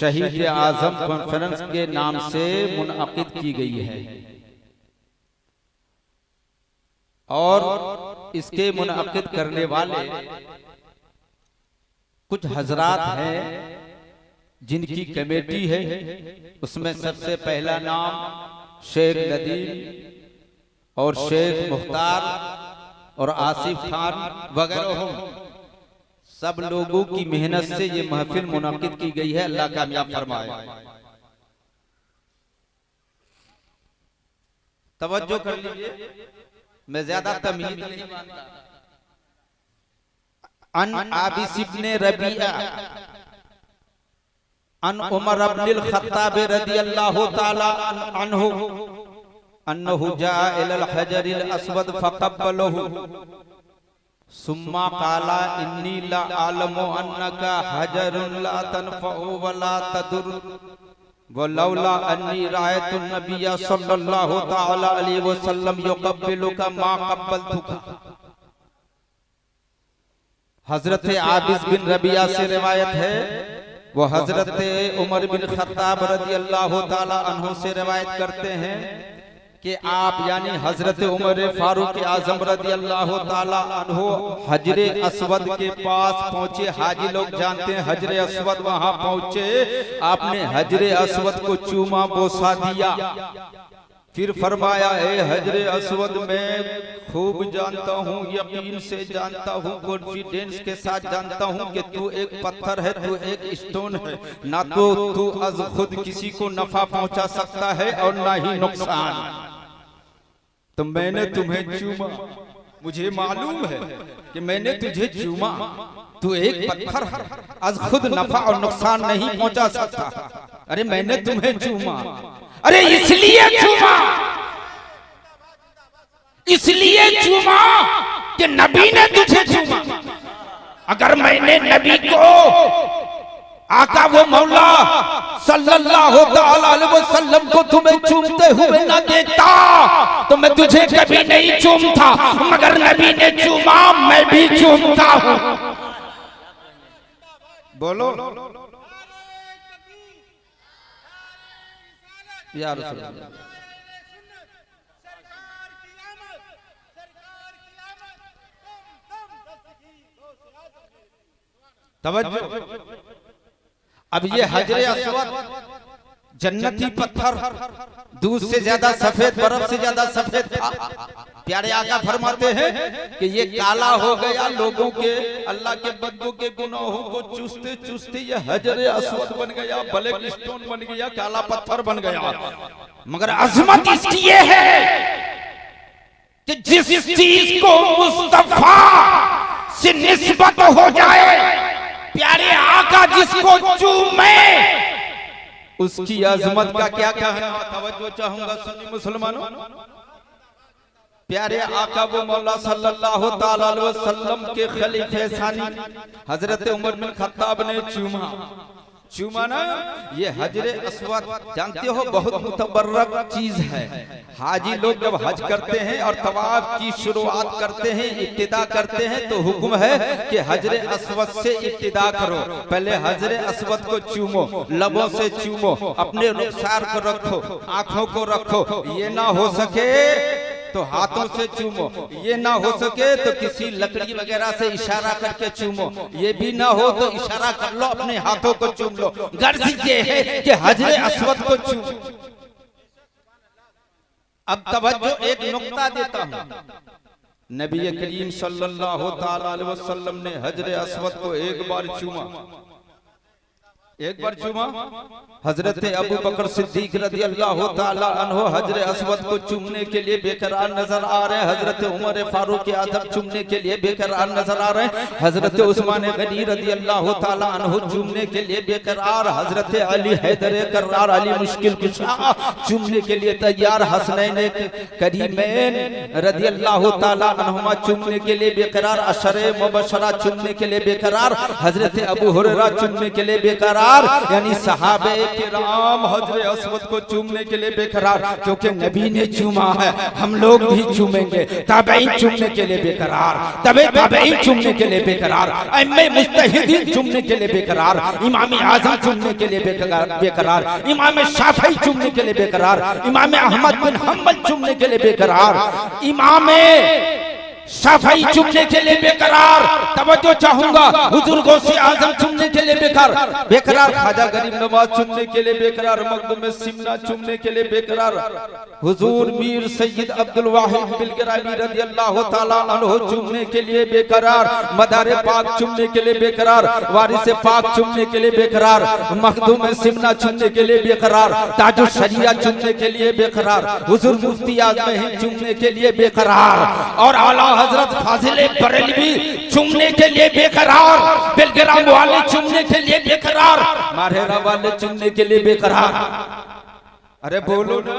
शहीद आजम कॉन्फ्रेंस के नाम से मुनअक़िद की गई है और इसके मुनअक़िद करने वाले कुछ हजरात हैं जिनकी कमेटी है। उसमें सबसे पहला नाम शेख नदीम और शेख मुख्तार और आसिफ खान वगैरह सब लोगों की मेहनत से ये महफिल मुनाकिद की गई है। अल्लाह कामयाब फरमाए। तवज्जो कर लीजिए, मैं ज्यादा तमीज नहीं मानता। अन आबिस इब्ने रबिया अन उमर इब्नुल खत्ताब रदियल्लाहु ताला अन्हु अन्नहु जाअ इलल हजरिल अस्वद फक़ब्बलहु सुम्मा क़ाला इन्नी ला आलमु अन्नका हजरुन ला तनफ़उ व ला तदुर व लौला अन्नी रायतु नबिय्य सल्लल्लाहु ताला अलैहि वसल्लम युक़ब्बिलुका मा क़ब्बलतुका। हजरत आबिस बिन रबिया से रिवायत है, वो हजरत उमर बिन खत्ताब रदियल्लाहु ताला अन्हु से रिवायत करते हैं कि आप यानी हजरत उमर फारूक आजम रदियल्लाहु ताला अन्हु हजरे अस्वद के पास पहुंचे। हाजी लोग जानते हैं हजरे अस्वद, वहां पहुंचे, आपने हजरे अस्वद को चूमा बोसा दिया, फिर फरमाया ए हजरे अस्वद मैं खूब जानता हूँ, यकीन से जानता हूँ, कॉन्फिडेंस के साथ जानता हूँ कि तू एक पत्थर है, तू एक स्टोन है, ना तो तू अज खुद किसी को नफा पहुंचा सकता है और ना ही नुकसान। तो मैंने तुम्हें चूमा, मुझे मालूम है कि मैंने तुझे चूमा, तू एक पत्थर है, अज खुद नफा और नुकसान नहीं पहुंचा सकता। अरे मैंने तुम्हें चूमा, अरे इसलिए चूमा, इसलिए चूमा कि नबी ने तुझे चूमा। अगर मैंने नबी को, आका वो मौला सल्लल्लाहु अलैहि वसल्लम को तुम्हें चूमते हुए ना देखता तो मैं तुझे कभी नहीं चूमता, मगर नबी ने चूमा, मैं भी चूमता हूं। बोलो या रसूल अल्लाह। तवज्जो, अब ये हजरे अस्वद जन्नती पत्थर, दूध से ज्यादा सफेद, बर्फ से ज्यादा सफेद था। प्यारे आका फरमाते हैं कि ये काला हो गया, लोगों के अल्लाह के बंदों के गुनाहों को चूसते चूसते ये हजरे अस्वद बन गया, ब्लैक स्टोन बन गया, काला पत्थर बन गया। मगर अजमत इसकी ये है कि जिस चीज को मुस्तफा से निस्बत हो जाए, प्यारे आका जिसको चूमे, उसकी अजमत का क्या कहना। तवज्जो चाहूंगा सुन्नी मुसलमानों, प्यारे आका वो मौला सल्लल्लाहु ताला अलैहि वसल्लम के खलीफे सानी हजरत उमर बिन खत्ताब ने चूमा। चूमा ना, ये हजरे अस्वद जानते हो बहुत मुतबर्रक चीज है। हाजी लोग जब हज करते हैं और तवाफ की शुरुआत करते हैं, इब्तिदा करते हैं, तो हुक्म है कि हजरे अस्वद से इब्तिदा करो। पहले हजरे अस्वद को चूमो, लबों से चूमो, अपने रुखसार को रखो, आंखों को रखो, ये ना हो सके तो हाथों से चूमो, ये ना हो सके तो किसी लकड़ी वगैरह से इशारा करके चूमो, ये भी ना हो तो इशारा कर लो, अपने हाथों को चूम लो। गर्ज ये है कि हजरे अस्वद को चूमो। अब तवज्जो, एक नुक्ता देता हूं, नबी करीम सल्लल्लाहु ताला अलैहि वसल्लम ने हजरे अस्वद को एक बार चूमा, एक बार चूमा। हजरत अबू बकर सिद्दीक रदियल्लाहु ताला अन्हु हजरे अस्वद को चूमने के लिए बेकरार नजर आ रहे हैं। हजरत उमर फारूक आजम चूमने के लिए बेकरार नजर आ रहे हैं। हजरत उस्मान गनी रदियल्लाहु ताला अन्हु चूमने के लिए बेकरार। हजरत अली हैदर कर्रार अली मुश्किल कुशा चूमने के लिए तैयार। हसनैन करीमैन रदियल्लाहु ताला अन्हुमा चूमने के लिए बेकरार। अशरे मुबशरा चूमने के लिए बेकरार। हजरत अबू हुरैरा चूमने के लिए बेकरार। बेकरार, यानी सहाबे किराम हजरे अस्वद को चूमने के लिए बेकरार, क्योंकि नबी ने चूमा है, हम लोग भी चूमेंगे। ताबईन चूमने के लिए बेकरार, तबे ताबईन चूमने के लिए बेकरार, अइम्मे मुज्तहिदीन चूमने के लिए बेकरार, इमाम आज़म चूमने के लिए बेकरार, इमाम शाफई चूमने के लिए बेकरार, इमाम अहमद बिन हम्बल चूमने के लिए बेकरार, इमाम शाफई चुमने के लिए बेकरार। तवज्जो चाहूंगा, हुजूर गौसे आजम चुमने के लिए बेकरार, ख्वाजा गरीब नवाज चुमने के लिए बेकरार, मखदूम सिमना चुमने के लिए बेकरार, हुजूर मीर सैयद अब्दुल वाहिद बिलगरामी रज़ियल्लाहु ताला अन्हु चुमने के लिए बेकरार, मदार पाक चुमने के लिए बेकरार, वारिस पाक चुमने के लिए बेकरार, मखदूम सिमना चुमने के लिए बेकरार, ताजुल शरिया चुमने के लिए बेकरार, हुजूर मुफ्ती आज़म हिंद चुमने के लिए बेकरार, और आला हजरत फाजिले बरेलवी चुमने के लिए बेकरार, बेलग्राम वाले चुमने के लिए बेकरार, मारहेरा वाले चुमने के लिए बेकरार। अरे बोलो ना,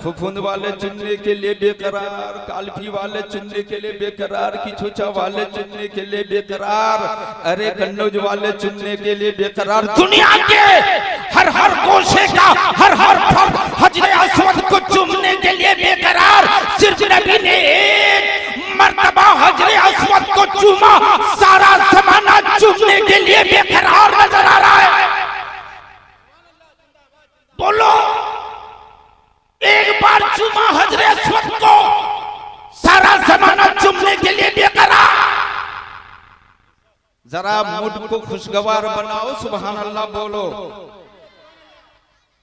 फुफुंद वाले चुनने के लिए बेकरार, कालफी वाले चुनने के लिए बेकरार, किछुचा वाले चुनने के लिए बेकरार, अरे कन्नौज वाले चुनने के लिए बेकरार। दुनिया के हर हर गोशे का हर हर फर्द हजरे अस्वद को चुमने के लिए बेकरार। सिर्फ नबी ने एक मर्तबा हजरे अस्वद को चूमा, सारा जमाना चुमने के लिए बेकरार नजर आ रहा है। बोलो, एक बार चूमा हजरे अस्वद को, सारा जमाना चुमने के लिए बेकरार। जरा मूड को खुशगवार बनाओ, सुभान अल्लाह बोलो।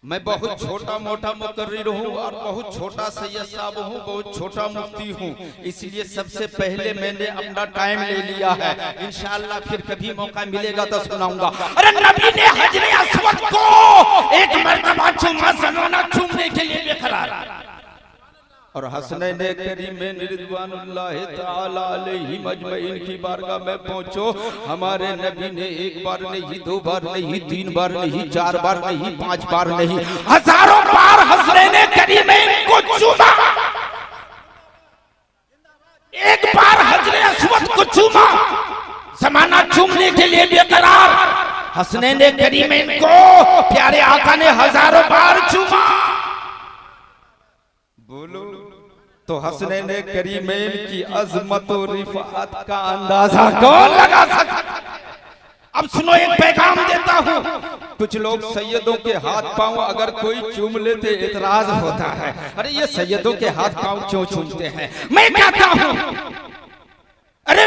मैं बहुत छोटा मोटा मुकर्रिर हूँ और बहुत छोटा सैयद साहब हूँ, बहुत छोटा मुफ्ती हूँ, इसलिए सबसे पहले मैंने अपना टाइम ले लिया है। इंशाअल्लाह फिर कभी मौका मिलेगा तो सुनाऊंगा। अरे नबी ने हजरे अस्वद को एक मर्तबा चूमा, जमाना चूमने के लिए बेकरार। और हसनैन करीमैन रिज़वानुल्लाह ताला अलैहि मजमईन की बारगाह में पहुंचो। हमारे नबी ने एक बार नहीं, दो बार नहीं, तीन बार नहीं, चार बार नहीं, पांच बार नहीं, हजारों बार हसनैन करीमैन को चूमा। एक बार हजरे अस्वद को चूमा, जमाना चूमने के लिए बेकरार। हसनैन करीमैन को प्यारे आका ने हजारों बार चूमा। बोलो, तो हसनैन करीमैन की अजमत और रिफात का अंदाजा कौन लगा सकता। अब सुनो, एक पैगाम देता हूँ। कुछ लोग सैयदों के हाथ पांव अगर कोई चूम लेते एतराज होता है, अरे ये सैयदों के हाथ पांव क्यों चूमते हैं। मैं कहता हूँ, अरे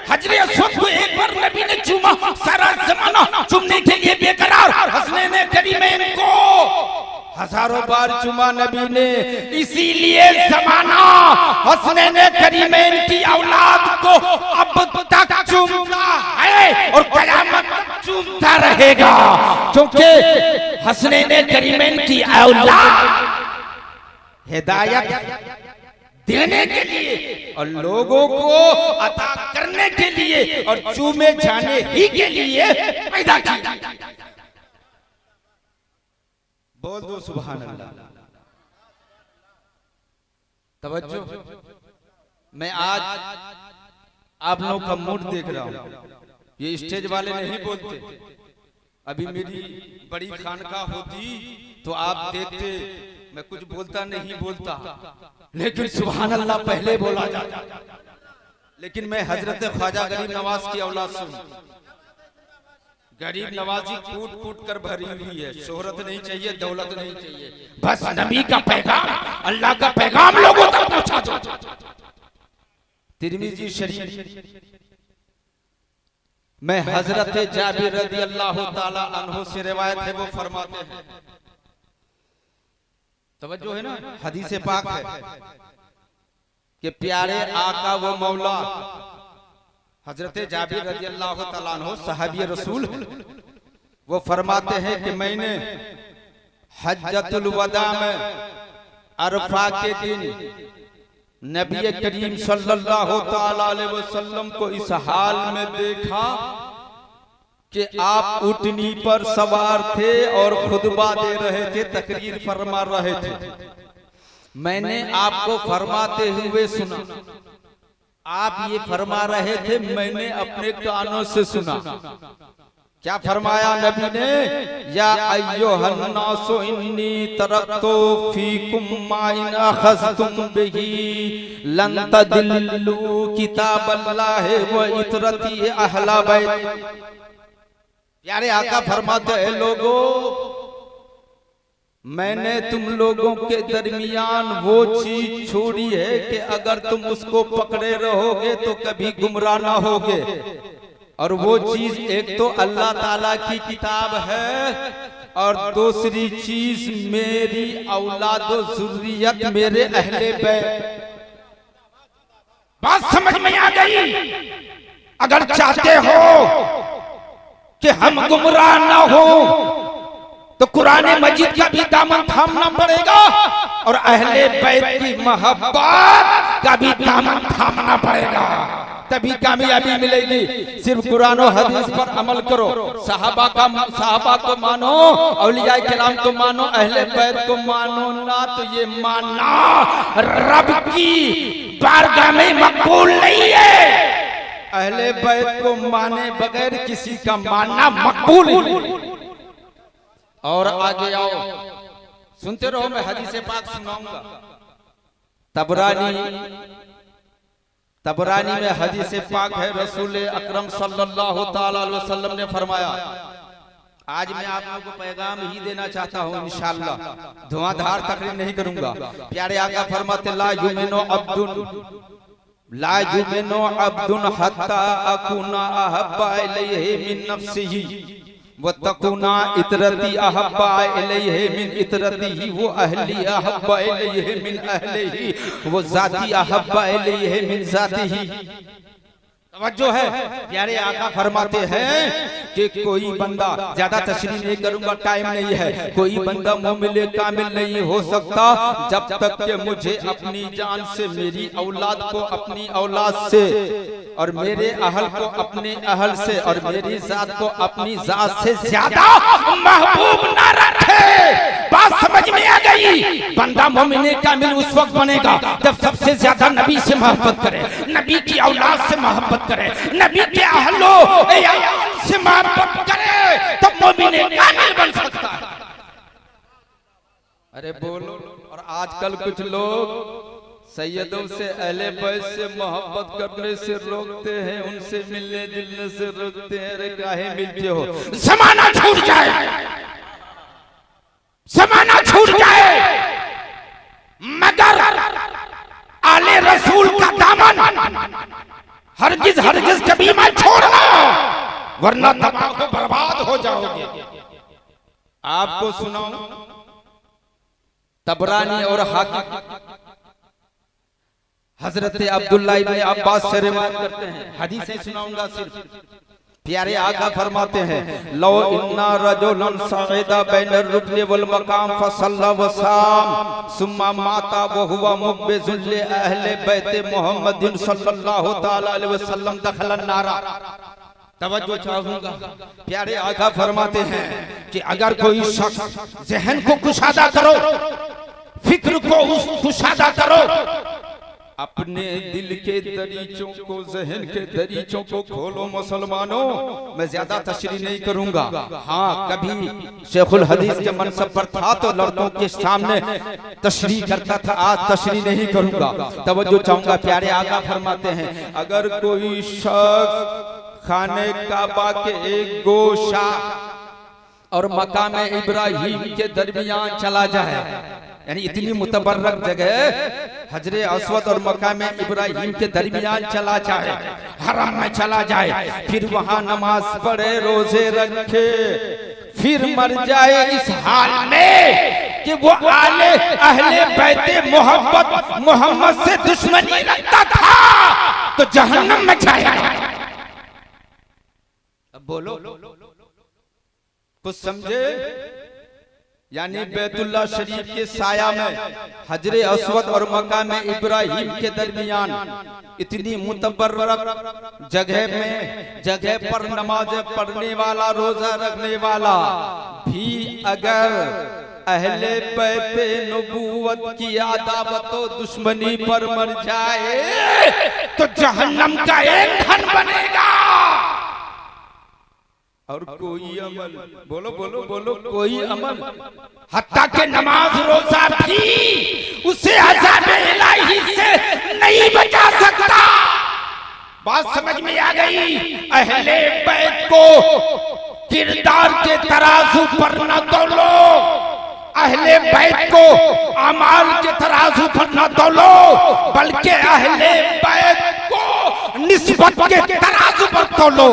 हजरे अस्वद को एक बार नबी ने चूमा, सारा जमाना चूमने के लिए बेकरार। हसनैन करीमैन को हजारों बार चुमा नबी ने, इसीलिए जमाना हसनैन करीमैन की औलाद को अब तक चूमता है और कयामत तक चूमता रहेगा, क्योंकि हसनैन करीमैन की औलाद हिदायत देने के लिए और लोगों को अता करने के लिए और चूमे जाने ही के लिए पैदा की। बोल दो सुभान अल्लाह। तवज्जो, मैं आज आप लोगों का मूड देख रहा हूं। ये स्टेज वाले नहीं बोलते, अभी मेरी बड़ी खानका होती तो आप देखते, मैं कुछ बोलता नहीं बोलता, लेकिन सुभान अल्लाह पहले बोला जाता। लेकिन मैं हजरत ख्वाजा गरीब नवाज की औलाद से, गरीब नवाजी कूट कूट कर भरी हुई है। शोहरत नहीं चाहिए, दौलत नहीं चाहिए, बस नबी का पैगाम, अल्लाह का पैगाम लोगों तक पहुंचा दो। तिरमिजी शरीफ में हजरत जाबिर रज़ियल्लाहु ताला अन्हु से रिवायत है, वो फरमाते हैं, तवज्जो है ना, हदीस पाक है कि प्यारे आका वो मौला हजरत जाबिर रज़ियल्लाहु ताला अन्हु सहाबी रसूल, वो फरमाते हैं कि मैंने हज्जतुल वदा में अरफा के दिन नबी करीम सल्लल्लाहु ताला अलैहि वसल्लम को इस हाल में देखा कि आप ऊँटनी पर सवार थे और खुतबा दे रहे थे, तकरीर फरमा रहे थे। मैंने आपको फरमाते हुए सुना, आप ये फरमा रहे थे, मैंने अपने कानों से सुना। क्या फरमाया नबी ने, या अय्युहन्नासु इन्नी तरक्तु फीकुम मा इन अखज़्तुम बिही लन तदिल्लु किताबल्लाहि व इतरती अहला बैत। प्यारे आका फरमाते हैं, लोगों मैंने तुम लोगों के दरमियान वो चीज छोड़ी है कि अगर तुम उसको पकड़े रहोगे तो कभी गुमराह ना होगे। और वो चीज एक तो अल्लाह ताला की किताब है और दूसरी चीज मेरी औलाद और ज़ुर्रियत, मेरे अहले बैत। बात समझ में आ गई? अगर चाहते हो कि हम गुमराह ना हो तो कुरान मजीद का भी दामन थामना पड़ेगा और अहले बैत की मोहब्बत का भी दामन थामना पड़ेगा, तभी कामयाबी मिलेगी। सिर्फ कुरान और हदीस पर अमल करो, सहाबा को मानो, औलिया किराम को मानो, अहले बैत को मानो ना तो ये मानना रब की बारगाह में मकबूल नहीं है। अहले बैत को माने बगैर किसी का मानना मकबूल नहीं। और आगे आओ, सुनते रहो, मैं हदीस पाक सुनाऊंगा। तबरानी में हदीस पाक है, रसूल अकरम सल्लल्लाहु ताला अलैहि वसल्लम ने फरमाया। आज मैं आप लोगों को पैगाम ही देना चाहता हूँ, इंशाअल्लाह धुआंधार तकरीर नहीं करूंगा। प्यारे आका फरमाते, ला युमिनु अब्दुन हत्ता अकुना अहब्बा इलैहि मिन नफ्सिही व तकुना इतरती अहब्बा इलैहि मिन इतरतीही वो अहली अहब्बा इलैहि मिन अहलिही वो जाती अहब्बा इलैहि मिन जातिही। तवज्जो है, प्यारे आका फरमाते हैं कि कोई बंदा, ज्यादा तशरीह नहीं करूंगा, टाइम नहीं है, कोई बंदा मोमिन कामिल नहीं हो सकता जब तक कि मुझे अपनी जान से, मेरी औलाद को अपनी औलाद से, और मेरे अहल को अपने अहल से, और मेरी जात को अपनी जात से ज्यादा महबूब ना रखे। बात समझ में आ गई? बंदा मोमिन कामिल उस वक्त बनेगा जब सबसे ज्यादा नबी से मोहब्बत करे, नबी की औलाद से मोहब्बत करे, नबी के अहलो से मोहब्बत करे, तब मोमिन कामिल बन सकता है। अरे बोलो। और आजकल कुछ लोग सैयदों से, अहले बैत से मोहब्बत करने से रोकते हैं, उनसे मिलने जुलने से रोकते हैं। अरे काहे मिलते हो? ज़माना छूट जाए, ज़माना छूट जाए, मगर आले रसूल का दामन हरगिज हरगिज कभी मत छोड़ना, वरना तबाह हो, बर्बाद हो जाओगे। आपको सुनाऊं, तबरानी और हाकिम हजरत अब्दुल्ला इब्न अब्बास से रिवायत करते हैं, हदीसें सुनाऊंगा सिर्फ। प्यारे आका फरमाते हैं, लो इन्ना रजुलन सईदा बैनर रुकन वल मकाम फसल्ला व साम सुम्मा माता व हुवा मुब्बिजुल li अहले बैत मोहम्मदिन सल्लल्लाहु ताला अलैहि वसल्लम दखलन नारा। तवज्जो चाहूंगा, प्यारे आका फरमाते हैं कि अगर कोई शख्स जहन को कुशादा करो, फिक्र को कुशादा करो, अपने दिल के दरीचों को, जहन के दरीचों को खोलो मुसलमानों। मैं ज्यादा तशरीह नहीं करूंगा। हाँ, कभी शेखुल हदीस के मनसब पर था तो लड़कों के सामने तशरीह करता था, आज तशरीह नहीं करूंगा। तवज्जो चाहूंगा, प्यारे आका फरमाते हैं, अगर कोई शख्स खाने काबा के एक गोशा और मकाम इब्राहिम के दरमियान चला जाए, यानी इतनी मुतबर्रक जगह हजरे अस्वद और मकाम इब्राहिम के दरमियान चला जाए, हरम में चला जाए, फिर वहां नमाज पढ़े, रोजे रखे, फिर मर जाए इस हाल में कि वो आले अहले बैते मोहम्मद से दुश्मनी रखता था, तो जहन्नम में जाएगा। अब बोलो, कुछ समझे? यानी बैतुल्लाह शरीफ के साया में हजरे अस्वद और मकाम इब्राहिम के दरमियान इतनी मुतबर्रक जगह पर नमाज पढ़ने वाला, रोजा रखने वाला भी अगर अहले बैते नबूवत की आदावत व दुश्मनी पर मर जाए तो जहन्नम का ईंधन बनेगा। और कोई अमल, बोलो बोलो बोलो, कोई अमल, हत्ता के नमाज रोजा भी उसे अज़ाब इलाही से नहीं बचा सकता। बात समझ में आ गई? अहले बैत को किरदार के तराजू पर न तोलो, अहले बैत को अमाल के तराजू पर न तोलो, बल्कि अहले बैत को निस्बत के तराजू पर तोलो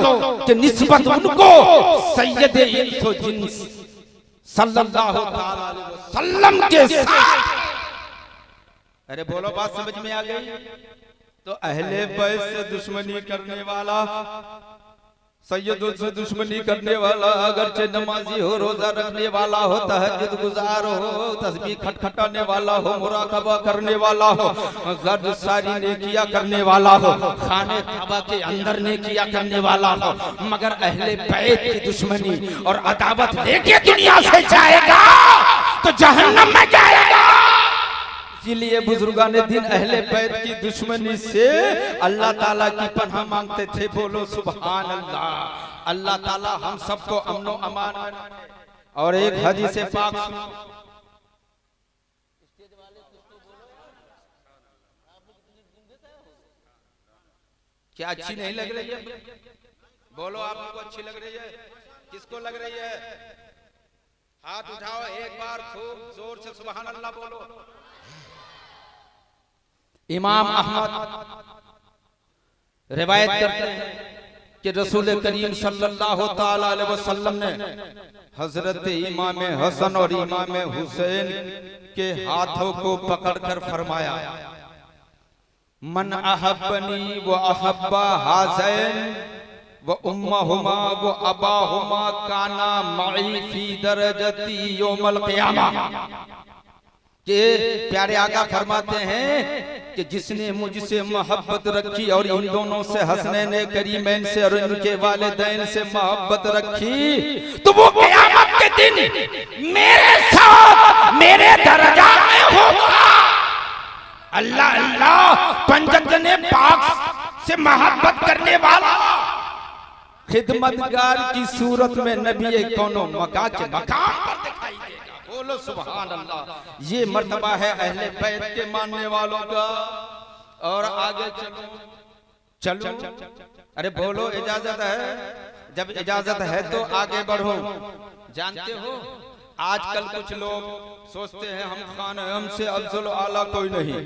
कि निस्बत उनको सैयद इंस व जिन्स सल्लल्लाहु अलैहि वसल्लम के साथ। अरे बोलो, बात समझ में आ गई? तो अहले बैत से दुश्मनी करने वाला, सैयदों से दुश्मनी करने वाला, अगरचे नमाजी हो, रोजा रखने वाला हो, तहज्जुद गुजार हो, तस्बीह खटखटाने वाला हो, मुराकबा करने वाला हो, गर्द सारी नेकियां करने वाला हो, खाने काबा के अंदर नेकियां करने वाला हो, मगर अहले बैत की दुश्मनी और अदावत लेके दुनिया से जाएगा तो जहन्नम में जाएगा। इसीलिए बुजुर्गान दिन अहले बैत की दुश्मनी से अल्लाह ताला की पनाह मांगते थे। बोलो सुभान अल्लाह। अल्लाह ताला हम सबको अमनो अमान। और एक हदीस पाक, क्या अच्छी नहीं लग रही है? बोलो, आपको अच्छी लग रही है? किसको लग रही है? हाथ उठाओ एक बार, खूब जोर से सुभान अल्लाह बोलो। इमाम अहमद रिवायत करते हैं कि रसूल करीम सल्लल्लाहु ताला अलैहि वसल्लम ने हजरत इमाम हसन और इमाम हुसैन के हाथों को पकड़कर फरमाया, मन अहब्बनी व अहब्बा हाज़ैन व उम्महुमा व अबाहुमा काना मई फी दरजती यौमल क़ियामा। कि प्यारे आका फरमाते हैं कि जिसने मुझसे मोहब्बत रखी और इन दोनों से हसनैन करीमैन से और इनके वालिदैन से मोहब्बत रखी तो वो क़यामत के दिन मेरे साथ मेरे दरजा में होगा। अल्लाह अल्लाह, पंजतने पाक से मोहब्बत करने वाला खिदमतगार की सूरत में नबी कोनो मका के मकाम पर दिखाई देगा। बोलो सुभान अल्लाह। ये मर्तबा है अहले बैत के मानने वालों का। और आगे चलो चलो, अरे बोलो, इजाजत है? जब इजाजत है तो आगे बढ़ो। जानते हो आजकल कुछ लोग सोचते हैं हम खान हैं, हमसे अफजल आला कोई नहीं,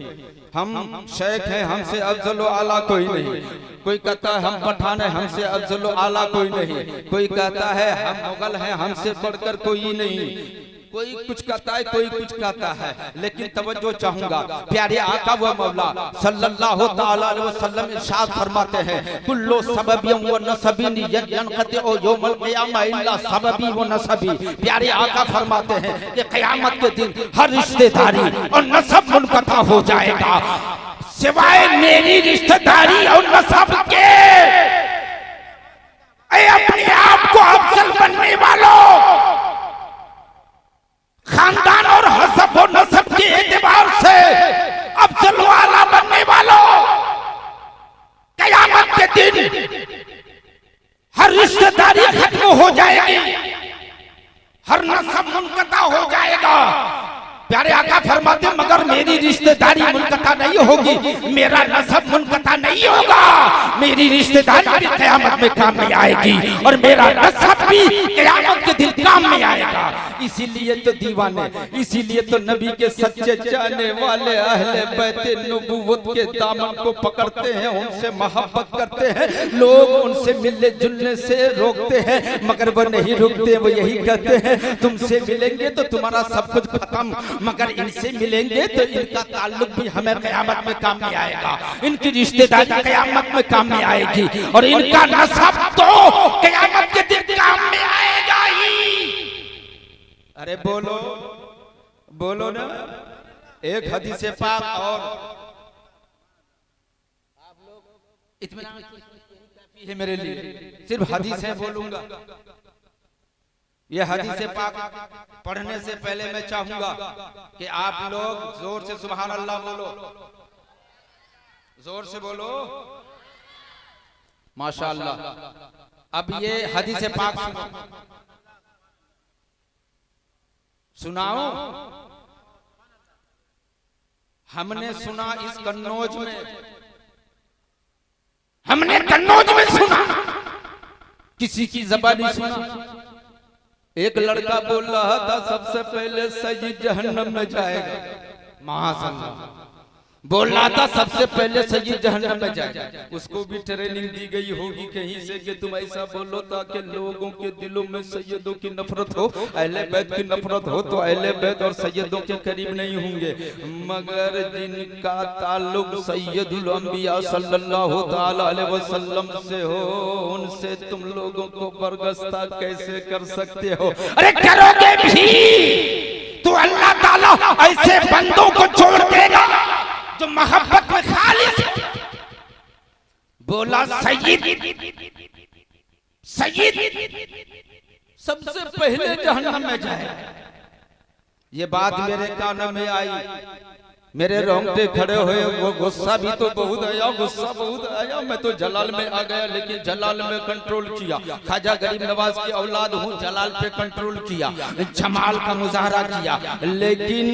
हम शेख हैं, हमसे अफजल आला कोई नहीं। कोई कहता है हम पठान हैं, हमसे अफजल आला कोई नहीं। कोई कहता है हम मुगल हैं, हमसे बढ़कर कोई नहीं। कोई कुछ कहता है, कोई कुछ कहता है, लेकिन तवज्जो चाहूंगा, प्यारे आका व मौला सल्लल्लाहु ताला अलैहि वसल्लम इरशाद फरमाते हैं, कुल्लु सबबिय्यन व नसबिन यनक़तिउ यौमल क़ियामा इल्ला सबबी व नसबी। प्यारे आका फरमाते हैं कि क़यामत के दिन हर रिश्तेदारी और नसब मुनक़ता हो जाएगा सिवाय मेरी रिश्तेदारी और नसब के। अपने आप को अफजल बनने वालों, खानदान और हसब और नसब के एतबार से अफजल वाला बनने वालों, क़यामत के दिन हर रिश्तेदारी खत्म हो जाएगी, हर नसब मुनक़ता हो जाएगा। प्यारे आका फरमाते मगर मेरी रिश्तेदारी मुनक़ता नहीं होगी, मेरा नसब मुनक़ता नहीं होगा। मेरी रिश्तेदारी भी क़यामत में काम में आएगी और मेरा नसब भी क़यामत के दिन काम में आएगा। इसीलिए तो दीवाने, इसीलिए तो नबी के सच्चे चाहने वाले अहले बैते नबूवत के दामन को पकड़ते हैं, उनसे मोहब्बत करते हैं। लोग उनसे मिलने जुलने से रोकते हैं मगर वो नहीं रुकते। वो यही कहते हैं तुमसे मिलेंगे तो तुम्हारा सब कुछ खत्म, मगर इनसे मिलेंगे तो इनका ताल्लुक भी हमें क़यामत में काम में आएगा, इनकी रिश्तेदारी क़यामत में काम में आएगी और इनका नसब तो क़यामत के दिन काम में आएगा ही। अरे बोलो बोलो ना। एक हदीस पाक और आप लोग इत्मीनान है मेरे लिए, सिर्फ हदीस है बोलूंगा। यह हदीस पाक पढ़ने से पहले मैं चाहूंगा कि आप लोग जोर से सुभान अल्लाह बोलो, जोर से बोलो, माशाअल्लाह। अब ये हदीस पाक सुनाओ। हमने सुना इस कन्नौज में, हमने कन्नौज में सुना, किसी की ज़बानी सुना। एक लड़का बोल रहा था सबसे पहले सईद जहन्नम में जाएगा, महासल्लाह बोल रहा था सबसे पहले सईद जहन्नम में जाएगा। उसको भी ट्रेनिंग दी गई होगी कहीं से कि तुम ऐसा बोलो ताकि लोगों के दिलों में सैयदों की नफरत हो, अहले बैत की नफरत हो तो अहले बैत और सैयदों के करीब नहीं होंगे। मगर जिनका ताल्लुक सैयदुल अंबिया सल्लल्लाहु ताला अलैहि वसल्लम से हो, उनसे तुम लोगों को बरगस्ता कैसे कर सकते हो? अरे करोगे भी तो अल्लाह ताला ऐसे बंदों को छोड़ देगा जो मोहब्बत में खालिस है। बोला सईद सईद सबसे पहले जहन्नम में जाए। ये बात मेरे कानों में आई, मेरे रोंगटे खड़े हुए। वो गुस्सा भी तो बहुत आया, गुस्सा बहुत आया। मैं तो जलाल में आ गया, लेकिन जलाल में कंट्रोल किया। ख्वाजा गरीब नवाज की औलाद हूँ, जलाल पे कंट्रोल किया, जमाल का मुजाहरा किया। लेकिन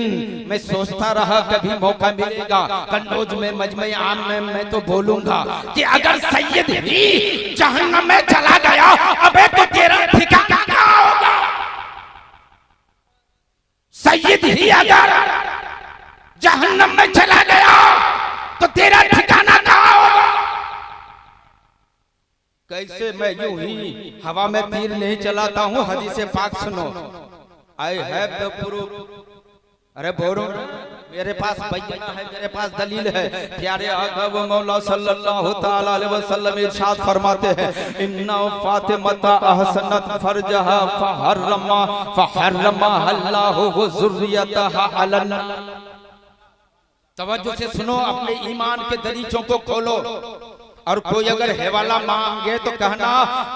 मैं सोचता रहा कभी मौका मिलेगा कन्नौज में मजमे आम में मैं तो बोलूंगा कि अगर सैयद ही जहन्नम में चला गया, अबे तो तेरा ठिकाना कहाँ होगा? सैयद ही अगर जहन्नम में चला गया तो तेरा ठिकाना कहाँ होगा? कैसे मैं यूं ही हवा में तीर नहीं चलाता हूँ। हदीस पाक सुनो। I have the proof. अरे बोलो, मेरे पास बयाना है, मेरे पास दलील है। प्यारे आका व मौला सल्लल्लाहु ताला अलैहि वसल्लम इरशाद फरमाते हैं, इन्ना फातिमा अहसनत फरजहा फहर्रमा अल्लाहु व ज़ुर्रियतहा अलन। तवज्जो से सुनो, अपने ईमान के दरीचों को खोलो। और कोई अगर हेवाला मांगे तो कहना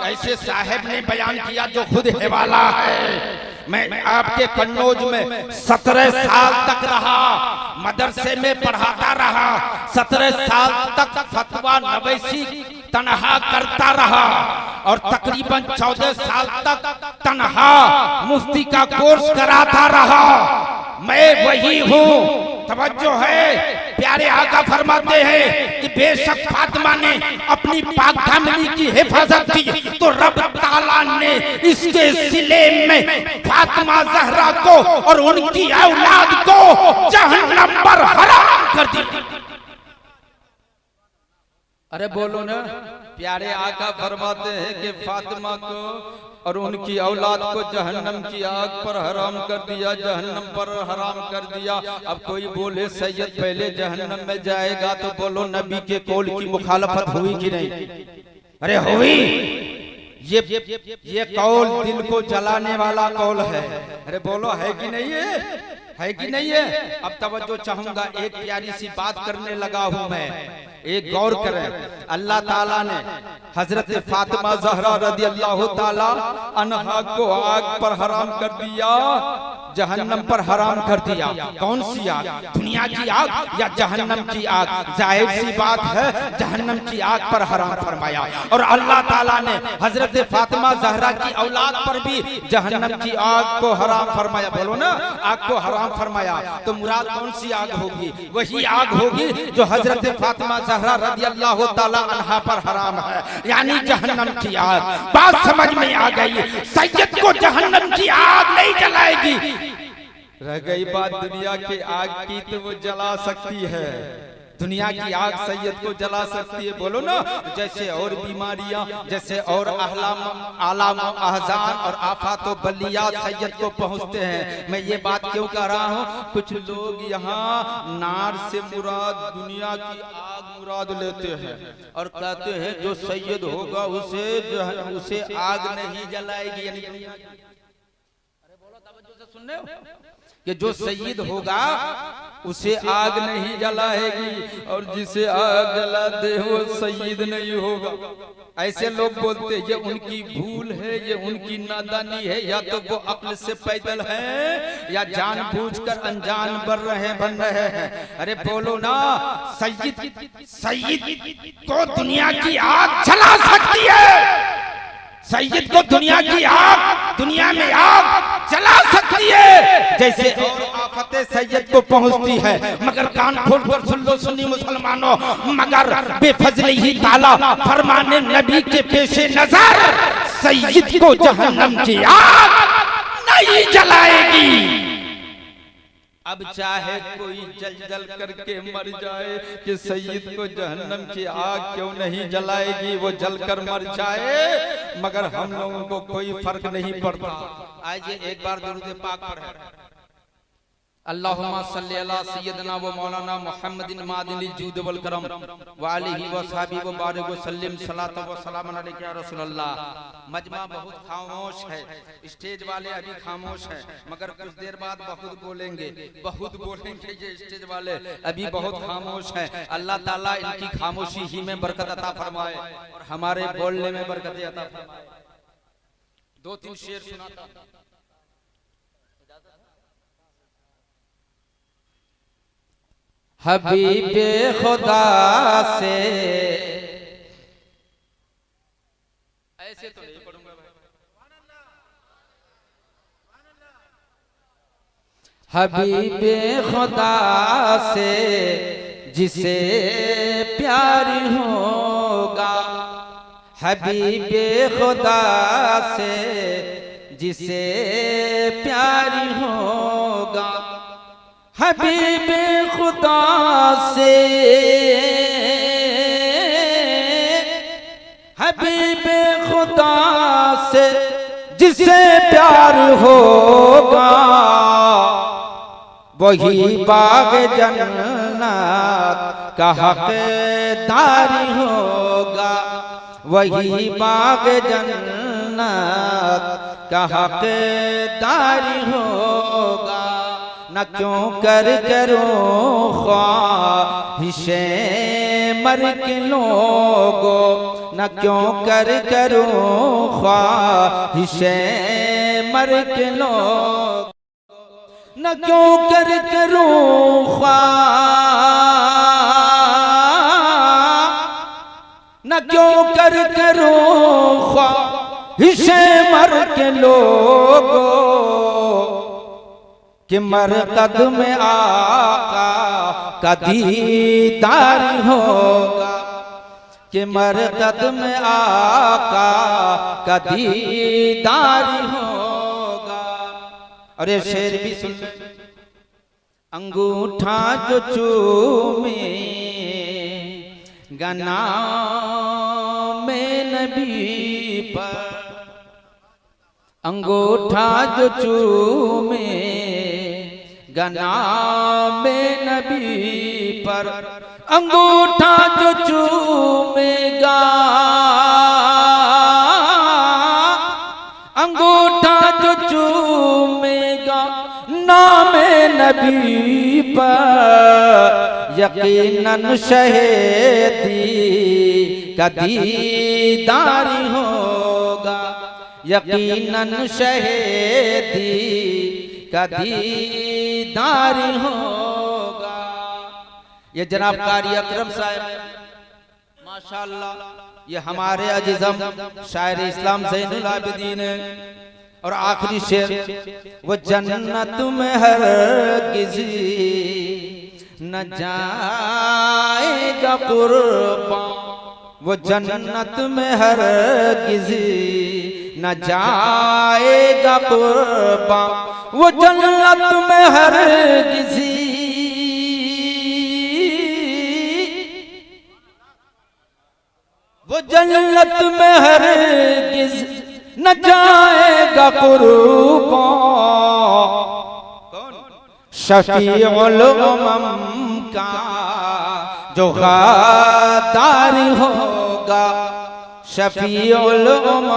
ऐसे साहब ने बयान किया जो खुद हेवाला है। मैं आपके कन्नौज में 17 साल तक रहा, मदरसे में पढ़ाता रहा। 17 साल तक फतवा नवैसी तनहा करता रहा और तकरीबन 14 साल तक तनहा मुफ्ती का कोर्स कराता रहा। मैं वही हूँ। तवज्जो है, प्यारे आका फरमाते हैं कि बेशक फातिमा ने अपनी पाक दामनी की हिफाजत की तो रब ताला ने इसके सिले में फातिमा ज़हरा को और उनकी औलाद को जहन्नम पर हराम कर दिया। अरे बोलो ना, प्यारे आका फरमाते हैं कि फातिमा को और उनकी औलाद को जहन्नम की आग पर हराम कर दिया, जहन्नम पर हराम कर दिया। अब कोई बोले सैयद पहले जहन्नम में जाएगा तो बोलो नबी के कौल की मुखालफत हुई कि नहीं? अरे हुई। ये कौल दिल को जलाने वाला कौल है। अरे बोलो है कि नहीं है कि नहीं है? अब तवज्जो चाहूंगा, एक प्यारी सी बात करने लगा हूं मैं, एक गौर करें। अल्लाह ताला ने हजरत फातिमा ज़हरा रज़ियल्लाहु ताला अन्हा को आग पर हराम कर दिया, जहन्नम पर हराम कर दिया। कौन सी आग? दुनिया की आग या जहन्नम की आग? जाहिर सी बात है जहन्नम की आग पर हराम फरमाया। और अल्लाह ताला ने हजरत फातिमा ज़हरा की औलाद पर भी जहन्नम की आग को हराम फरमाया। बोलो ना, आग को हराम फरमाया। तो मुराद कौन सी आग होगी? वही आग होगी जो हजरत फातिमा ज़हरा रज़ियल्लाहु ताला अन्हा पर हराम है, यानी जहन्नम की आग। बात समझ में आ गई? सैयद को जहन्नम की आग नहीं जलाएगी। रह गई बात दुनिया की आग की, तो वो जला सकती है। दुनिया की आग सैयद को जला सकती है। बोलो ना, जैसे और बीमारियां, जैसे और आलाम अहजान और आफात व बलियात सैयद को पहुंचते हैं। मैं ये बात क्यों कह रहा हूँ? कुछ लोग यहाँ नार से मुराद दुनिया की आग मुराद लेते हैं और कहते हैं जो सैयद होगा उसे आग नहीं जलाएगी। यानी अरे बोलो, तवज्जो से सुन रहे हो कि जो सईद होगा उसे आग नहीं जलाएगी और जिसे आग जला दे वो सईद नहीं होगा। ऐसे लोग बोलते हैं ये उनकी भूल है, ये उनकी नादानी है, या तो वो अक्ल से पैदल है या जानबूझकर अनजान बन रहे हैं। अरे बोलो ना, सईद को दुनिया की आग जला सकती है। सैयद को दुनिया की आग, दुनिया में आग जला सकती है जैसे और आफतें सैयद को पहुंचती है। मगर कान खोल कर सुन लो सुन्नी मुसलमानों, मगर बेफजली ही ताला फरमाने नबी के पेशे नजर सैयद को जहन्नम की आग नहीं जलाएगी। अब चाहे कोई जल जल करके मर जाए कि सैयद को जहन्नम की आग क्यों नहीं जलाएगी, वो जलकर मर जाए, मगर हम लोगों को कोई फर्क नहीं पड़ता। आइए एक बार दुरूद पाक पढ़ें। अल्लाहुम्मा सल्ली अला सय्यदना व मौलाना मुहम्मदिन मादिनिल जूद वल करम व आलिहि व सहाबी व बारिक व सल्लिम सलात व सलाम अलैका या रसूलल्लाह। मजमा बहुत खामोश है, स्टेज वाले अभी खामोश हैं, मगर कुछ देर बाद बहुत बोलेंगे ये स्टेज वाले अभी बहुत खामोश हैं। अल्लाह ताला इनकी खामोशी ही में बरकत अता फरमाए और हमारे बोलने में बरकत अता फरमाए। दो तीन शेर सुनाता। हबीबे खुदा से ऐसे तो नहीं पढ़ूंगा भाई। हबीबे खुदा से जिसे प्यार होगा, हबीबे खुदा से जिसे प्यार होगा, हबीबे खुदा से, हबीबे खुदा से जिसे प्यार होगा, वही बाग जन्नत का हकदार होगा, वही बाग जन्नत का हकदार होगा। न क्यों कर करो ख्वाहिशे मर के लोगो, न क्यों कर करो ख्वाहिशे मर के लोग, न क्यों कर करो न क्यों कर करो ख्वाहिशे मर के लोगो, कि मरकद में आका का दीदार होगा, कि मरकद में आका का दीदार होगा। और ये शेर भी सुन, अंगूठा जो चूमे गना में नबी पर, अंगूठा जो चूमे गना में नबी पर, अंगूठा जो चूमेगा, अंगूठा जो चूमेगा नाम नबी पर, यकीनन शहीदी का दीदार होगा, यकीनन शहीदी का दीदार होगा। ये जनाब कारी अकरम साहब माशाअल्लाह, ये हमारे अजीजम शायर इस्लाम ज़ैनुल आबिदीन है। और आखिरी शेर, वो जन्नत में हरगिज़ न जाएगा कुर्बान, वो जन्नत में हरगिज़ न जाएगा कुर्बान, वो जन्नत में हरगिज़, वो जन्नत में हरगिज़ न जाएगा कुर्बान। शफीउल उम्म का जो गद्दार होगा, शफीउल उम्म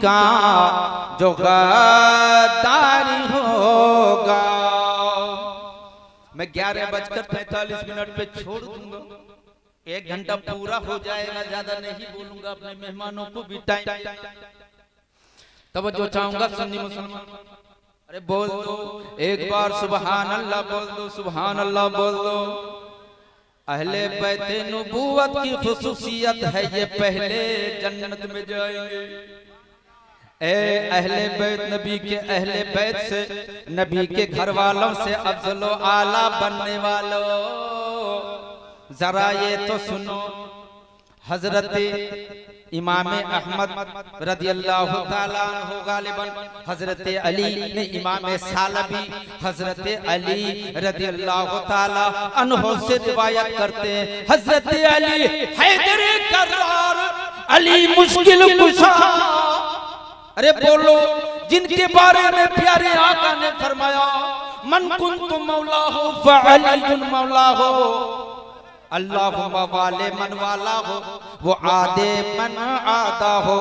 का जो गद्दार होगा। मैं 11:45 पे छोड़ दूंगा, 1 घंटा पूरा हो जाएगा, ज्यादा नहीं बोलूंगा, अपने मेहमानों को भी टाइम तवज्जो चाहूंगा। सुन्नी मुसलमान, अरे बोल दो एक बार सुभान अल्लाह, बोल दो सुभान अल्लाह, बोल दो। अहले बैत नबूवत की खुसूसियत है, ये पहले जन्नत में जाएंगे। ए अहले बैत, नबी के अहले बैत से, नबी के घर वालों से अफजलो आला बनने वालों, जरा ये तो सुनो। हजरत इमाम अहमद रदियल्लाहु ताला अन्हु गालिबन हजरत अली ने इमाम सालबी हजरत अली रदियल्लाहु ताला अन्हु से रिवायत करते हैं। हजरत अली हैदर करार, अली मुश्किल कुशा। अरे बोलो, जिनके बारे में प्यारे आका ने फरमाया मन कुन्तु मौला हो फअली मौला हो, अल्लाहुम्मा वाले मन वाला हो वो आदे मन आदा हो।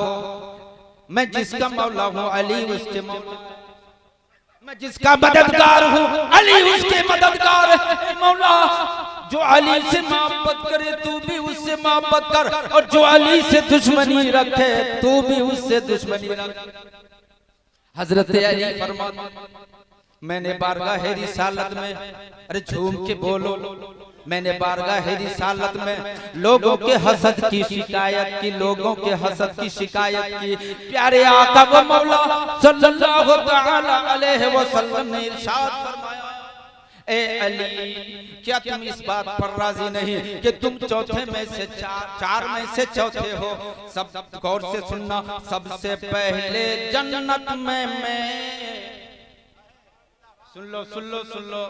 मैं जिसका मौला हूँ अली उसके मौला, मैं जिसका मददगार हूँ अली उसके मददगार है। मौला जो अली से मोहब्बत करे तू भी उससे मोहब्बत कर, और जो अली से दुश्मनी रखे तू भी उससे दुश्मनी रख। हजरत अली फरमाते मैंने बारगाह रिसालत में, अरे झूम के बोलो, मैंने बारगाह रिसालत में लोगों के हसद की शिकायत की, लोगों के हसद की शिकायत की। प्यारे आका व मौला सल्लल्लाहु तआला अलैहि वसल्लम ने इरशाद फरमाया, ए अली क्या तुम इस बात पर राजी नहीं कि तुम चौथे में से चार में से चौथे हो? सब गौर से सुनना, सबसे पहले जन्नत में मैं, सुन लो सुन लो सुन लो,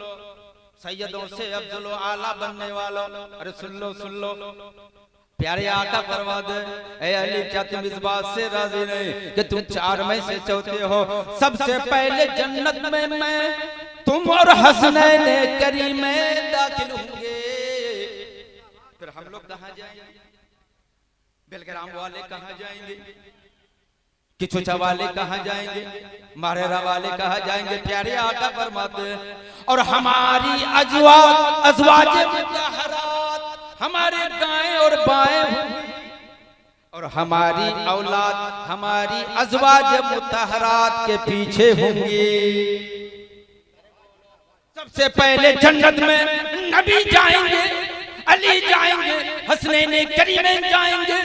सैयदों से अफजल आला बनने वालों, अरे सुन लो प्यारे आका फरमा दे, ए अली क्या तुम इस बात से राजी नहीं कि तुम चार में से चौथे हो? सबसे पहले जन्नत में मैं, तुम और हसनैन करीमें दाखिल होंगे। फिर हम लोग कहाँ जाएंगे? बेलग्राम वाले कहाँ जाएंगे? किचुचा वाले कहाँ जाएंगे? मारेरा वाले कहाँ जाएंगे? प्यारे आका फरमाते और हमारी अज़वाज मुतहरात, हमारे दाएं और बाएं, और हमारी औलाद हमारी अज़वाज मुतहरात के पीछे होंगी। सबसे पहले जन्नत में नबी जाएंगे, अली जाएंगे, हसनैन करीमैन जाएंगे,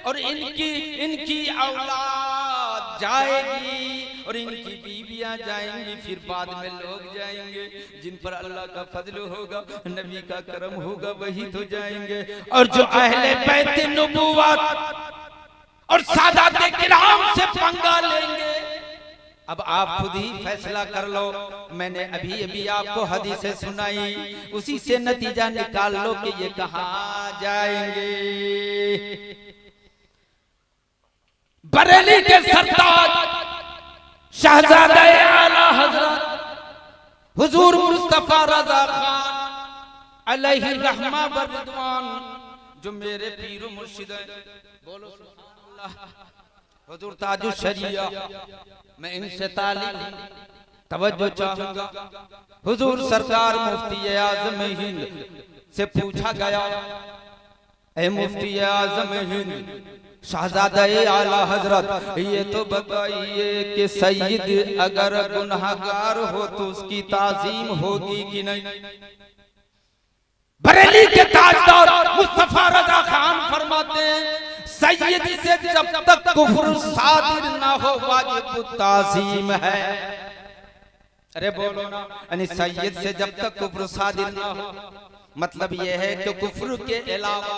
और इनकी औलाद जाएगी और इनकी बीवियां जाएंगी। फिर बाद में लोग जाएंगे जिन पर अल्लाह का फजल होगा, नबी का करम होगा, वही तो जाएंगे। और जो अहले बैत नबुव्वत और सादात किराम से पंगा लेंगे, अब आप खुद ही फैसला कर लो। मैंने अभी आपको हदीसें सुनाई, उसी से नतीजा निकाल लो कि ये कहाँ जाएंगे। बरेली के सरताज शहजादा आला हजरत हुजूर मुस्तफा रजा खान अलैहि रहमा व रिदवान, जो मेरे पीर मुर्शिद हैं, बोलो सुभान अल्लाह, हुजूर ताजुल शरिया, मैं इनसे तालीम तवज्जो चाहूंगा। हुजूर सरकार मुफ्ती आज़म हिंद से पूछा गया, ए मुफ्ती आज़म हिंद, शहजादा आला हजरत ये तो बताइए कि सैयद अगर गुनहगार हो तो उसकी ताजीम होगी कि नहीं? बरेली के ताजदार मुस्तफा रजा खान फरमाते हैं सैयद से जब तक कुफ्र सादिर ना हो वाजिब ताजीम है। अरे बोलो ना, यानी सैयद से जब तक कुफ्र सादिर ना हो, मतलब यह है कि कुफ्र के अलावा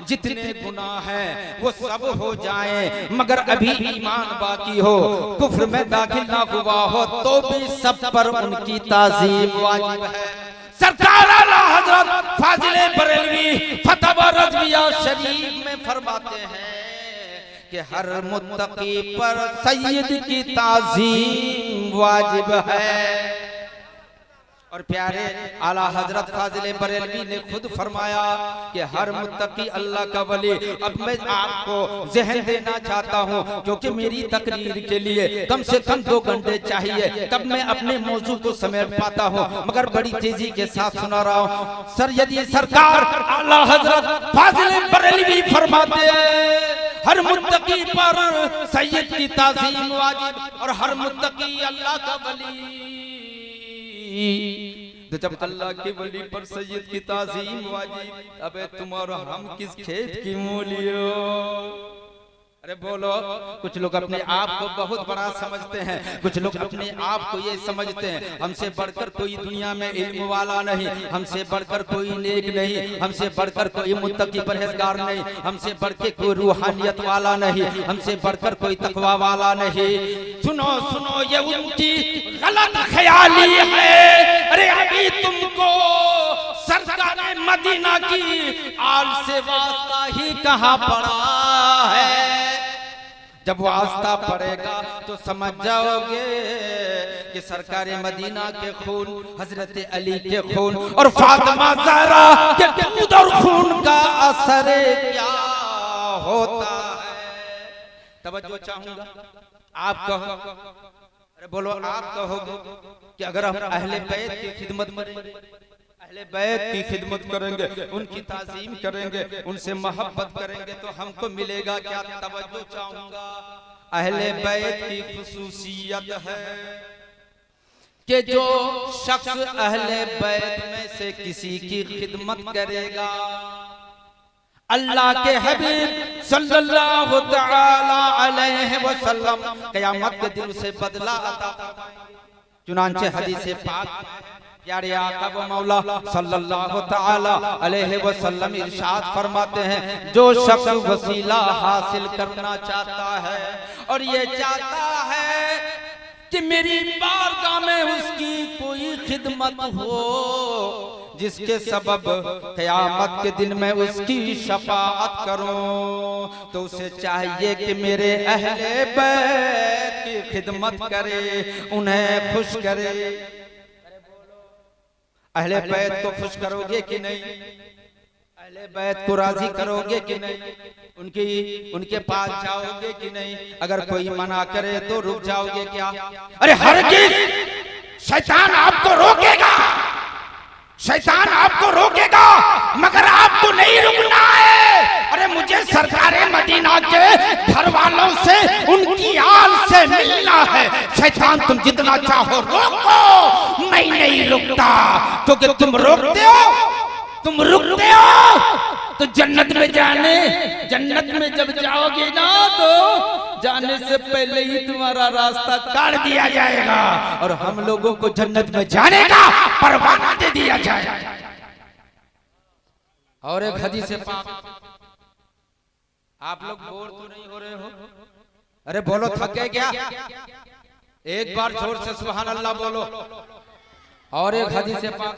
जितने गुनाह हैं वो सब हो जाएं, मगर अभी ईमान बाकी हो, कुफ्र में दाखिल ना हुआ हो, तो भी सब पर उनकी ताजीम वाजिब है। सरकार आला हजरत फाजिले बरेलवी फतवा रज़विया शरीफ में फरमाते हैं कि हर मुत्तकी पर सैयद की ताजीम वाजिब है। और प्यारे आला हजरत फाजिले बरेलवी ने खुद फरमाया कि हर मुत्तकी अल्लाह का वली। अब मैं आपको ज़हन देना चाहता हूँ, क्योंकि मेरी तकरीर के लिए कम से कम 2 घंटे चाहिए, तब मैं अपने मौजू को समेट पाता हूँ, मगर बड़ी तेजी के साथ सुना रहा हूँ। सर यदि सरकार आला हजरत फाजिले बरेलवी फरमाते हैं हर मुत्तकी पर सैयद की ताज़ीम वाजिब, और हर मुत्तकी अल्लाह का वली, तो जब अल्लाह के वली पर सैयद की ताज़ीम वाजिब, अबे तुम और हम किस खेत की मूली हो? अरे बोलो, कुछ लोग अपने आप को बहुत बड़ा समझते हैं, कुछ लोग अपने आप को ये समझते हैं हमसे बढ़कर कोई दुनिया में इल्म वाला नहीं, हमसे बढ़कर कोई नेक नहीं, हमसे बढ़कर कोई मुत्तकी परहेजगार नहीं, हमसे बढ़कर कोई रूहानियत वाला नहीं, हमसे बढ़कर कोई तकवा वाला नहीं। सुनो सुनो, ये उनकी गलत ख्याली है। अरे अभी तुमको सरकार मदीना की आल से वास्ता ही कहाँ पड़ा है। जब वास्ता पड़ेगा तो समझ जाओगे कि सरकार मदीना के खून, हजरत अली के खून और फातिमा ज़हरा के दूध और खून का असर क्या होता है। तवज्जो चाहूंगा, आप कहो, अरे बोलो, आप कहोगे कि अगर हम अहले बैत की खिदमत करेंगे, अहले बैत की खिदमत करेंगे, उनकी ताज़ीम करेंगे, उनसे मोहब्बत करेंगे तो हमको मिलेगा क्या। तवज्जो चाहूंगा, अहले बैत की खुसूसियत है कि जो शख्स अहले बैत में से किसी की खिदमत करेगा, अल्लाह के हबीब सल्लल्लाहु तआला अलैहि वसल्लम क़यामत के दिन से बदला अता फरमाएंगे। चुनांचे हदीस पाक प्यारे आका व मौला सल्लल्लाहु तआला अलैहि वसल्लम इरशाद फरमाते हैं, जो शख्स वसीला हासिल करना चाहता है और ये चाहता है कि मेरी बारगाह में उसकी कोई खिदमत हो जिसके सबब क़यामत के दिन में उसकी शफाअत करूं, तो उसे चाहिए कि मेरे अहले बैत की खिदमत करे, उन्हें खुश करे। अहले बैत को खुश करोगे कि नहीं? अहले बैत को राजी करोगे कि नहीं? उनके पास जाओगे कि नहीं? अगर कोई मना करे तो रुक जाओगे क्या? अरे हरगिज़ शैतान आपको रोकेगा, शैतान आपको रोकेगा, मगर आपको नहीं रुकना है। अरे मुझे सरकारे मदीना के घर वालों से, उनकी आल से मिलना है। शैतान तुम जितना चाहो रोको, मैं नहीं रुकता, क्योंकि तुम रोकते हो, तुम रुकते हो तो जन्नत में जब जाओगे ना तो जाने से पहले ही तुम्हारा रास्ता काट दिया जाएगा और हम लोगों को जन्नत में जाने का परवाना दे दिया जाएगा। और एक हदीस पाक, आप लोग बोर तो नहीं हो रहे हो? अरे बोलो, थक गए क्या? एक बार जोर से सुभान अल्लाह बोलो। और एक हदीस पाक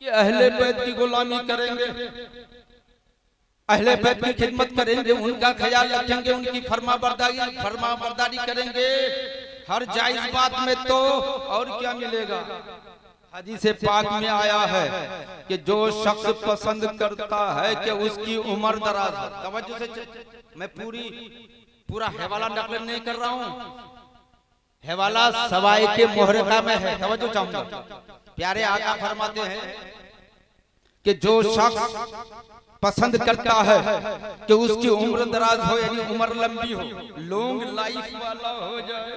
कि अहले बैत की गुलामी करेंगे, अहले बैत की खिदमत करेंगे, उनका ख्याल रखेंगे, उनकी फरमाबरदारी करेंगे हर जायज बात में, तो और क्या मिलेगा। हदीस पाक में आया है कि जो शख्स पसंद करता है कि उसकी उम्र दराज हो। तवज्जो से, मैं पूरा हवाला नकल नहीं कर रहा हूँ, हवाला सवाई के मुहर्रका में है। तवज्जो चाहूंगा, प्यारे आका फरमाते हैं कि जो शख्स पसंद करता है कि उसकी उम्र दराज हो, यानी उम्र लंबी हो, लॉन्ग लाइफ वाला हो जाए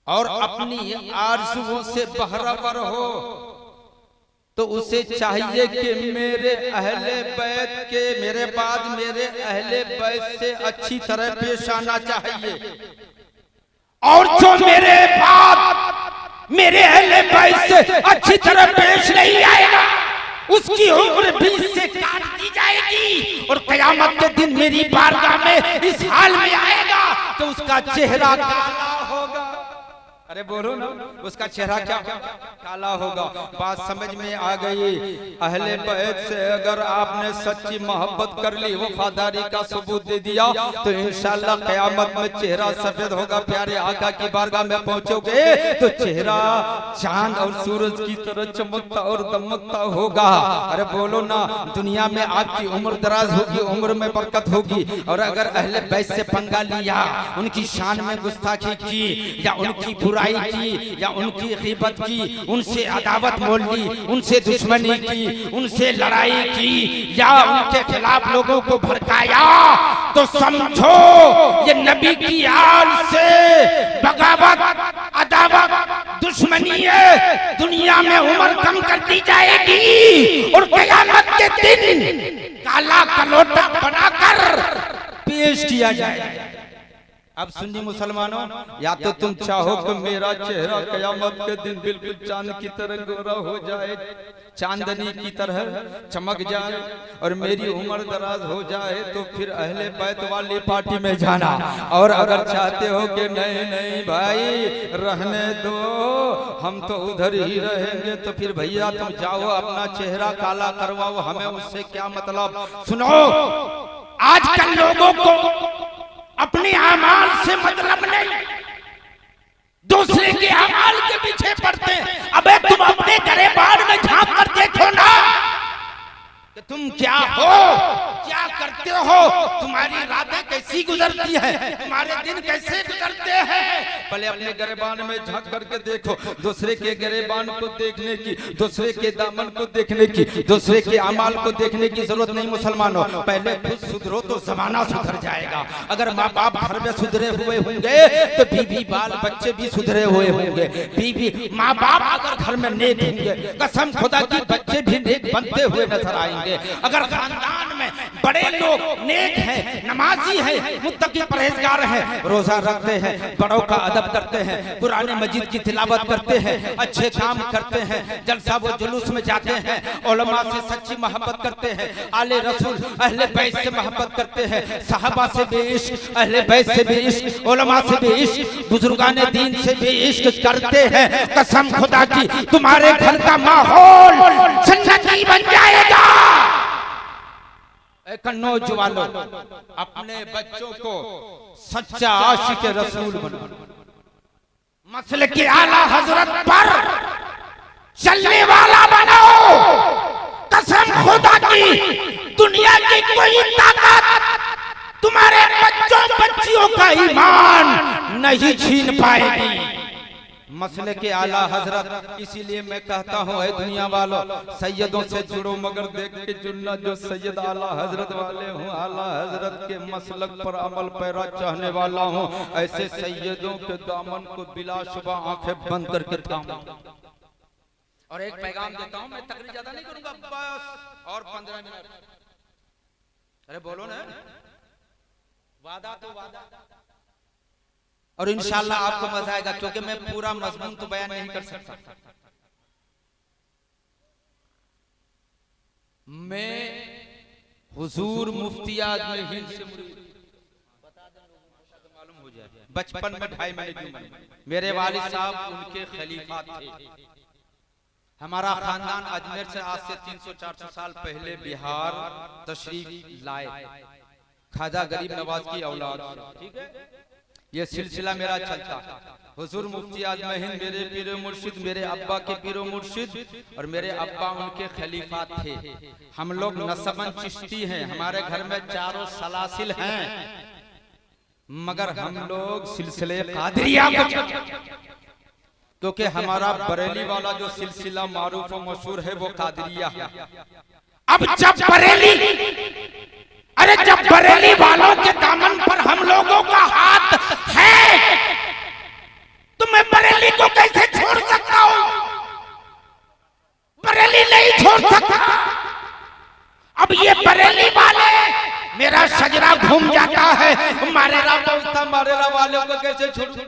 और अपनी आरज़ुओं से बहरावर हो, तो उसे चाहिए कि मेरे अहले बैत के, मेरे बाद मेरे अहले बैत से अच्छी तरह पेश आना चाहिए, और जो मेरे बाद मेरे अहले बैत से अच्छी तरह पेश नहीं आएगा उसकी उम्र 20 से काट दी जाएगी और क़यामत के दिन मेरी बारगाह में इस हाल में आएगा तो उसका चेहरा काला होगा। अरे बोलो ना, उसका चेहरा क्या काला होगा। बात समझ में आ गई। अहले बैत से अगर आपने सच्ची मोहब्बत कर ली, वफादारी का सबूत दे दिया, तो इंशाअल्लाह क़यामत में चेहरा सफेद होगा। प्यारे आका की बारगाह में पहुंचोगे तो चेहरा चांद और सूरज की तरह चमकता और दमकता होगा। अरे बोलो ना, दुनिया में आपकी उम्र दराज होगी, उम्र में बरकत होगी। और अगर अहले बैत से पंगा लिया, उनकी शान में गुस्ताखी की या उनकी बुराई की या उनकी ग़ीबत की, उनसे अदावत मोल ली, उनसे दुश्मनी की, उनसे लड़ाई की या उनके खिलाफ लोगों को भड़काया, तो समझो ये नबी की आल से बगावत, अदावत, दुश्मनी है। दुनिया में उम्र कम कर दी जाएगी और क़यामत के दिन काला कलोटा बनाकर पेश किया जाए। अब सुन्नी मुसलमानों, या तो तुम चाहो कि मेरा चेहरा कयामत के दिन बिल्कुल चांद की तरह गोरा हो जाए, चांदनी की तरह चमक जाए और मेरी उम्र दराज हो जाए, तो फिर अहले बैत वाली पार्टी में जाना। और अगर चाहते हो कि नहीं नहीं भाई रहने दो, हम तो उधर ही रहेंगे, तो फिर भैया तुम जाओ अपना चेहरा काला करवाओ, हमें उससे क्या मतलब। सुनो, आजकल लोगों को अपने अमाल से मतलब नहीं, दूसरे के अमाल के पीछे पड़ते हैं। अबे तुम अपने गरेबान में झांक कर देखो ना कि तुम क्या हो, क्या करते हो, तुम्हारी रातें कैसी गुजरती है, तुम्हारे दिन कैसे गुजरते हैं। पहले अपने गरेबान में झांक करके देखो। दूसरे के गरेबान को देखने की, दूसरे के दामन को देखने की, दूसरे के अमाल को देखने की जरूरत नहीं मुसलमानों। पहले खुद सुधरो तो जमाना सुधर जाएगा। अगर माँ बाप घर में सुधरे हुए होंगे तो बीवी बाल बच्चे भी सुधरे हुए होंगे। बीवी माँ बाप अगर घर में नेक होंगे, कसम खुदा की बच्चे भी नेक बनते हुए नजर आएंगे। अगर खानदान में बड़े लोग नेक हैं, नमाजी हैं, मुत्तकी परहेजगार हैं, रोजा रखते हैं, बड़ों का अदब करते हैं, कुरान मजीद की तिलावत करते हैं, अच्छे काम करते हैं, जलसा व जुलूस में जाते हैं, उलमा से सच्ची मोहब्बत करते हैं, आले रसूल अहले बैत से मोहब्बत करते हैं, सहाबा से भी इश्क, अहले बैत से भी इश्क, उलमा से भी इश्क, बुजुर्गान दीन से भी इश्क करते हैं। कसम खुदा की तुम्हारे घर का माहौल जन्नती बन जाएगा। एक नौजवानों, अपने बच्चों को सच्चा आशिक रसूल बनाओ, मसले के आला हजरत पर चलने वाला बनाओ। कसम खुदा की दुनिया की कोई ताकत तुम्हारे बच्चों बच्चियों का ईमान नहीं छीन पाएगी। मसले के आला हजरत, इसीलिए मैं कहता हूँ ऐ दुनिया वालों, सैयदों से जुड़ो मगर देख के जुड़ना जो सैयद आला हजरत वाले हूँ। आला हजरत के मसलक पर अमल पैरा चाहने वाला हूँ। ऐसे सैयदों के दामन को बिलाशुबा आंखें बंद करके थामो। और एक पैगाम देता हूँ, मैं तकरीर ज्यादा नहीं करूंगा, बस और 15 मिनट। अरे बोलो ना, वादा तो वादा, और इंशाल्लाह आपको मजा आएगा, क्योंकि मैं पूरा मजमून तो बयान नहीं कर सकता। मैं हुजूर मुफ्ती आजम हिंद से मालूम हो जाए, बचपन में 2.5 महीने की उम्र में मेरे वालिद साहब उनके खलीफा थे। हमारा खानदान अजमेर से आज से 300-400 साल पहले बिहार तशरीफ लाए, खाजा गरीब नवाज की औलाद। ठीक है, ये सिलसिला मेरा चलता। हुजूर मुफ्ती आजम हिंद मेरे पीरो मुर्शिद, मेरे अब्बा के पीरो मुर्शिद, और मेरे अब्बा उनके खलीफा थे। हम लोग नसबन चिश्ती हैं, हमारे घर में 4 सलासिल हैं, मगर हम लोग सिलसिले कादरिया को, क्योंकि हमारा बरेली वाला जो सिलसिला मारूफ और मशहूर है वो कादरिया है। अब जब बरेली वालों के दामन पर हम लोगों का हाथ है, तो मैं बरेली को कैसे छोड़ सकता हूं? बरेली नहीं छोड़ सकता। अब ये बरेली वाले, मेरा शजरा घूम जाता है, मारेरा बोलता, मारेरा वालों को कैसे छोड़ूं?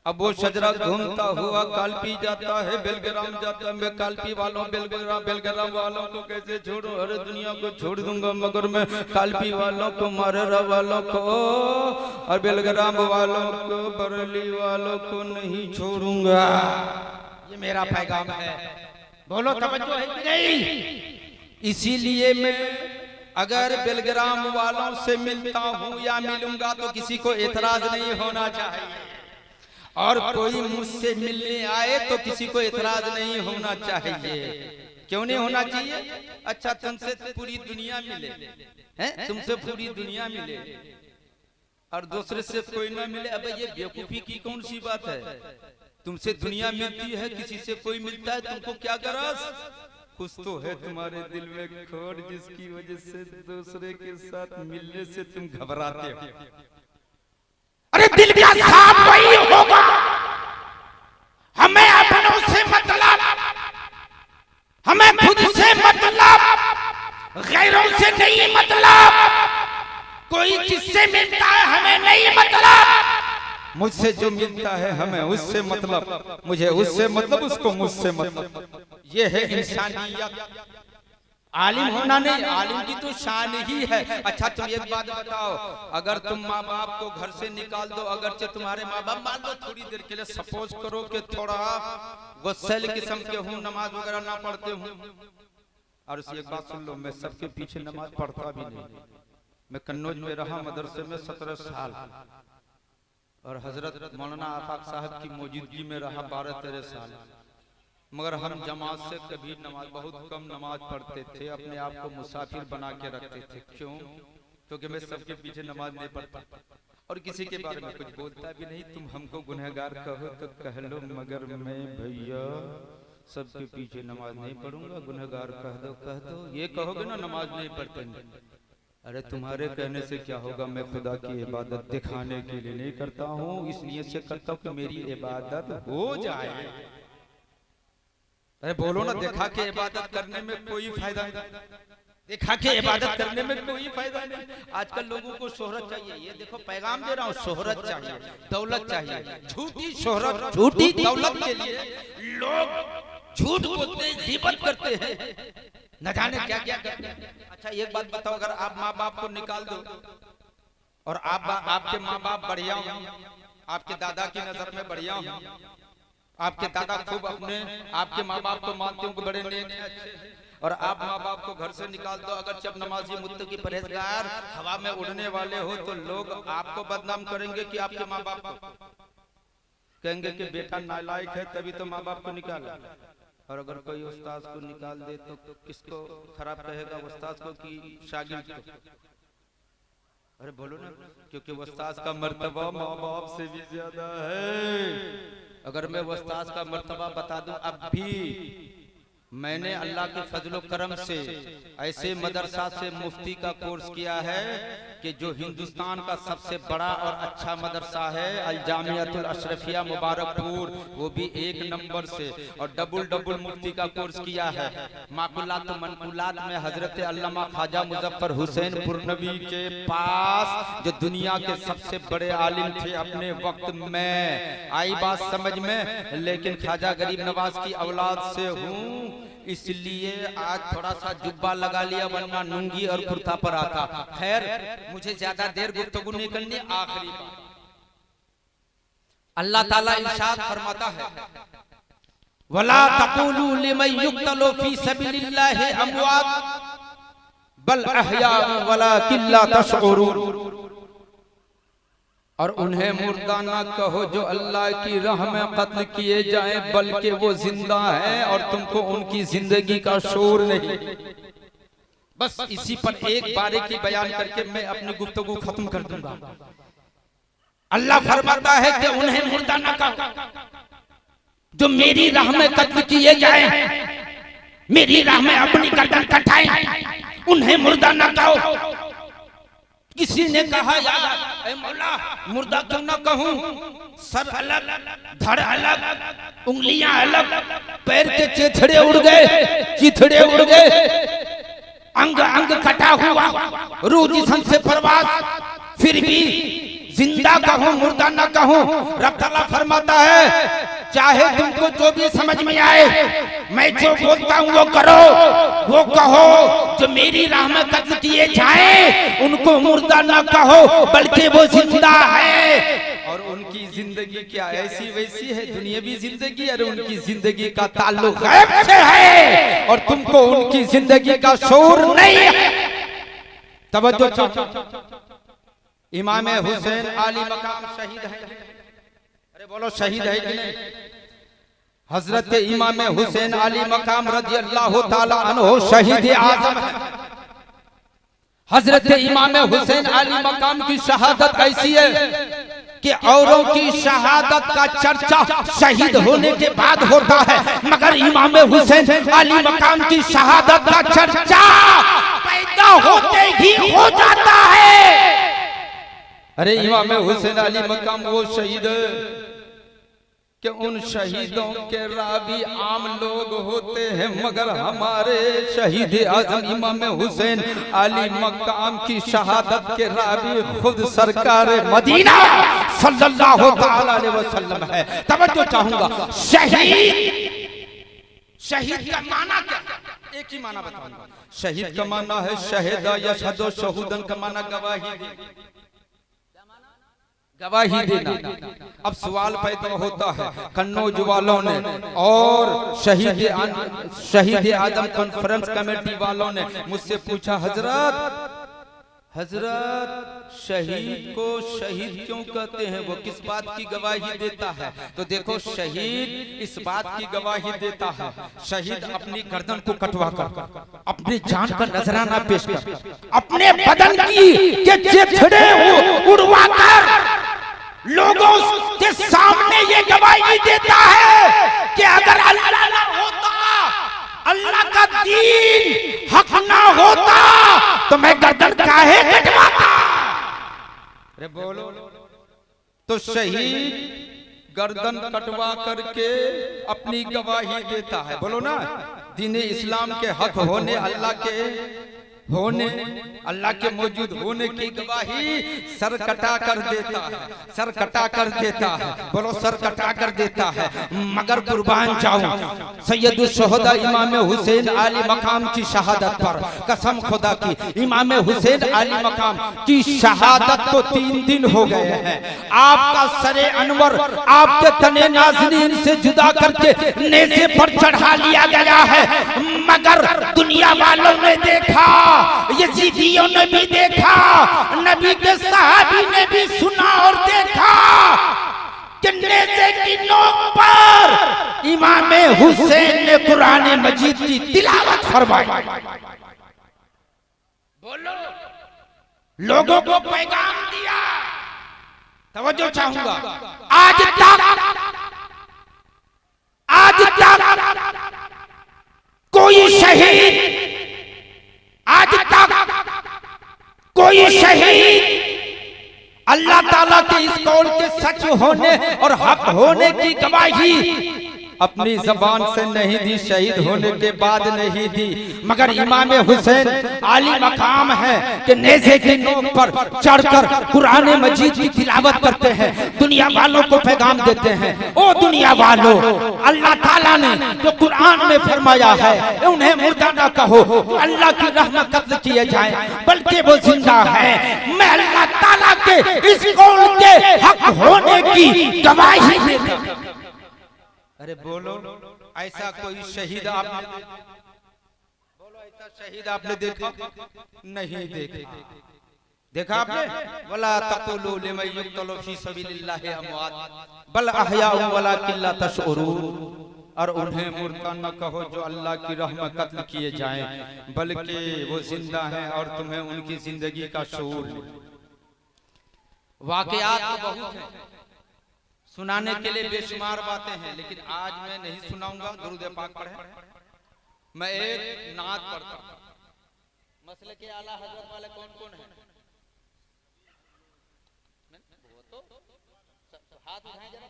अब वो शजरा घूमता हुआ कालपी जाता है, बेलग्राम जाता है, मैं कालपी वालों बेलग्राम वालों को कैसे छोड़ूं? अरे दुनिया को छोड़ दूंगा मगर मैं कालपी वालों को, मारेरा वालों को और बेलग्राम वालों को, बरेली वालों को नहीं छोड़ूंगा। ये मेरा पैगाम है, बोलो तवज्जो है कि नहीं? इसीलिए मैं अगर बेलग्राम वालों से मिलता हूँ या मिलूंगा तो किसी को एतराज नहीं होना चाहिए, और कोई मुझसे मिलने आए तो किसी को एतराज नहीं होना चाहिए। क्यों नहीं होना चाहिए? अच्छा, तुमसे पूरी दुनिया मिले हैं, तुमसे पूरी दुनिया मिले और दूसरे से कोई ना मिले, अब ये बेवकूफी की कौन सी बात है? तुमसे दुनिया मिलती है, किसी से कोई मिलता है, तुमको क्या गरज? कुछ तो है तुम्हारे दिल में खोट, जिसकी वजह से दूसरे के साथ मिलने से तुम घबराते हो। अरे दिल का साफ वही होगा, हमें अपनों से मतलब, हमें खुद से मतलब, गैरों से नहीं मतलब। कोई किससे मिलता है हमें नहीं मतलब, मुझसे जो मिलता है हमें उससे मतलब, मुझे उससे मतलब, उसको मुझसे मतलब। ये है इंसानियत। आलिम होना नहीं, आलिम की तो शान ही है। अच्छा तुम एक बात बताओ, अगर तुम माँ बाप को घर से निकाल दो, अगरचे तुम्हारे माँ बाप मान लो थोड़ी देर के लिए सपोज करो कि थोड़ा गुस्सैल किस्म के हूँ, नमाज वगैरह ना पढ़ते हूँ, और एक बात सुन लो, मैं सबके पीछे नमाज पढ़ता भी नहीं। मैं कन्नौज में रहा मदरसे में 17 साल, और हजरत मौलाना आफाक साहब की मौजूदगी में रहा 12-13 साल, मगर हम जमात से कभी नमाज, बहुत कम नमाज पढ़ते थे, अपने आप को मुसाफिर बना के रखते थे। क्यों? क्योंकि मैं सबके पीछे नमाज नहीं पढ़ता और किसी के बारे में कुछ बोलता भी नहीं। तुम हमको गुनहगार कहो तो कह लो, मगर मैं भैया सबके पीछे नमाज नहीं पढ़ूंगा। गुनहगार कह दो, ये कहोगे ना नमाज नहीं पढ़ते, अरे तुम्हारे कहने से क्या होगा, मैं खुदा की इबादत दिखाने के लिए नहीं करता हूँ, इसलिए से करता हूँ कि मेरी इबादत हो जाए। अरे बोलो ना, देखा के इबादत करने में कोई फायदा नहीं, देखा के इबादत करने में कोई फायदा नहीं। आजकल लोगों को शोहरत चाहिए, ये देखो पैगाम दे रहा हूँ, शोहरत चाहिए, दौलत चाहिए, झूठी शोहरत, झूठी दौलत के लिए लोग झूठ बोलते हैं, गीबत करते हैं, न जाने क्या क्या करते हैं। अच्छा एक बात बताओ, अगर आप माँ बाप को निकाल दो और आपके माँ बाप बढ़िया हो, आपके दादा की नजर में बढ़िया हो, आपके दादा खूब अपने आपके माँ बाप को मानते हो बड़े नेक अच्छे, और आप माँ बाप को घर से निकाल दो, अगर जब नमाजी मुत्तकी परहेजगार हवा में उड़ने वाले हो, तो लोग आपको बदनाम करेंगे कि आपके माँ बाप को, कहेंगे कि बेटा नालायक है तभी तो माँ बाप को निकाला। और अगर कोई उस्ताद को निकाल दे तो किसको खराब कहेगा, उस्ताद को कि शागिर्द को? अरे बोलो ना, क्योंकि उस्ताद का मर्तबा माँ बाप से भी ज्यादा है। अगर मैं उस्ताद का मर्तबा बता दूं, अब भी मैंने अल्लाह के फजलो करम से ऐसे मदरसा से मुफ्ती का कोर्स किया है कि जो हिंदुस्तान का सबसे बड़ा और अच्छा मदरसा है अल जामियातुल अशरफिया मुबारकपुर, वो भी 1 नंबर से, और डबल मुफ्ती का कोर्स किया है। माकुलात मनकुलात में हजरत अल्लामा ख्वाजा मुजफ्फर हुसैन पुरनवी के पास, जो दुनिया के सबसे बड़े आलिम थे अपने वक्त में, आई बात समझ में। लेकिन ख्वाजा गरीब नवाज की औलाद से हूँ, इसलिए आज थोड़ा सा जुब्बा लगा लिया, वरना नूंगी और कुर्ता पर आता। खैर मुझे ज्यादा देर गुफ्तगू नहीं करनी, आखिरी बात, अल्लाह ताला इरशाद फरमाता है, वला तक़ूलू लिमन युक़्तलू फी सबीलिल्लाहि अमवात बल अहया वलाकिन ला तशऊरून। और उन्हें मुर्दा ना कहो जो अल्लाह की राह में कत्ल किए जाएं, बल्कि वो जिंदा हैं और तुमको उनकी जिंदगी का शोर नहीं। बस इसी पर एक बारीकी बयान करके मैं अपनी गुफ्तगू खत्म कर दूंगा। अल्लाह फरमाता है कि उन्हें मुर्दा ना कहो जो मेरी राह में कत्ल किए जाएं, मेरी राह में अपनी गर्दन कटाएं, उन्हें मुर्दा ना कहो। किसी ने कहा यार ऐ मौला मुर्दा क्यों ना कहूं, सर अलग, धड़ अलग, उंगलियां अलग, पैर के चेथड़े उड़ गए, चिथड़े उड़ गए, अंग अंग कटा हुआ, रूह जिस्म से परवास, फिर भी जिंदा कहूं मुर्दा ना कहूं। रब ताला फरमाता है चाहे तुमको जो भी समझ में आए, मैं जो बोलता हूँ वो करो, वो कहो जो मेरी राह में कत्ल किए जाएं उनको मुर्दा ना कहो बल्कि वो जिंदा है। और उनकी जिंदगी क्या ऐसी वैसी है, दुनियावी जिंदगी, और उनकी जिंदगी का ताल्लुक गैब से है और तुमको उनकी जिंदगी का शऊर नहीं है। तवज्जो, इमाम हुसैन आली मकाम शहीद है, अरे बोलो शहीद है कि नहीं? हजरत इमाम हुसैन अली मकाम रज़ी अल्लाह ताला अन्हु शहीद आज़म है। हजरत इमाम हुसैन अली मकाम की शहादत ऐसी है कि औरों की शहादत का चर्चा शहीद होने के बाद होता है, मगर इमाम हुसैन अली मकाम की शहादत का चर्चा पैदा होते ही हो जाता है। अरे इमाम हुसैन अली मकाम वो शहीद कि उन शहीदों के रावी आम लोग होते हैं, मगर हमारे शहीद आजम इमाम हुसैन अली मकाम की शहादत के रावी खुद सरकार मदीना सल्लल्लाहु ताला अलैहि वसल्लम है। तवज्जो चाहूंगा, शहीद का माना क्या? एक ही माना बताऊंगा। शहीद का माना है शहीदा यशहदु शहूदन का माना गवाही, गवाही देना। अब सवाल पैदा होता है, कन्नौज वालों ने और शहीद आजम कॉन्फ्रेंस कमेटी वालों ने मुझसे पूछा, हजरत शहीद को शहीद क्यों कहते हैं, वो किस बात की गवाही देता है? तो देखो, शहीद इस बात की गवाही देता है, शहीद अपनी गर्दन को कटवा कर, अपनी जान का नजराना पेश कर, अपने बदन की चिथड़े उड़वा कर लोगों के सामने ये गवाही देता है कि अगर अल्लाह ना होता, अल्लाह का दीन हक ना होता, तो मैं गर्दन काहे कटवाता? अरे बोलो। तो शहीद गर्दन कटवा करके अपनी गवाही देता है। बोलो ना, दीन इस्लाम के हक होने, अल्लाह के होने, अल्लाह के मौजूद होने की गवाही सर कटा कर देता है, सर कटा कर देता है। बोलो, सर कटा कर देता है। मगर कुर्बान जाऊं सैयदुल शुहदा इमाम हुसैन अली मकाम की शहादत पर, कसम खुदा की, इमाम हुसैन अली मकाम की शहादत को 3 दिन हो गए हैं। आपका सरे अनवर आपके तने नाज़रीन से जुदा करके नेज़े पर चढ़ा लिया गया है, मगर दुनिया वालों ने देखा, यजीदियों ने भी देखा, नबी के सहाबी ने भी सुना और देखा कि नेज़े की नोक पर इमाम हुसैन ने कुरान मजीद की तिलावत फरमाई। बोलो, लोगों को पैगाम दिया। तवज्जो चाहूंगा, आज तक कोई शहीद, आज तक कोई शहीद अल्लाह ताला के इस कौल के सच होने और हक होने की गवाही अपनी जबान से नहीं दी, शहीद होने के बाद नहीं दी, मगर इमाम हुसैन आली मकाम है कि नेज़े की नोक पर चढ़कर कुरान मजीद की तिलावत करते हैं, दुनिया वालों को पैगाम देते हैं। ओ दुनिया वालों, अल्लाह ताला ने जो कुरान में फरमाया है, उन्हें मुर्दा ना कहो, अल्लाह की रहमत कत्ल किए जाए, बल्कि वो जिंदा है। मैं अल्लाह ताला के इस कौल के हक होने की गवाही देता हूं। अरे बोलो, ऐसा कोई शहीद आपने, बोलो, ऐसा शहीद आपने देखा? नहीं देखा। देखा आपने? वला तक़ूलू लिमन युक़्तलू फी सबीलिल्लाहि अमवात बल अहयाउ वलाकिन ला तशऊरून। और उन्हें मुर्दा न कहो जो अल्लाह की रहमत कत्ल किए जाएं, बल्कि वो जिंदा हैं और तुम्हें उनकी जिंदगी का शऊर नहीं। वाक़यात तो बहुत हैं, सुनाने के लिए बेशुमार बातें हैं, लेकिन आज मैं नहीं सुनाऊंगा। दुरूद पाक पढ़े। मैं एक नात पढ़ता हूं। मसले के आला हजरत वाले कौन कौन हैं? वो तो हाथ उठाएं जरा।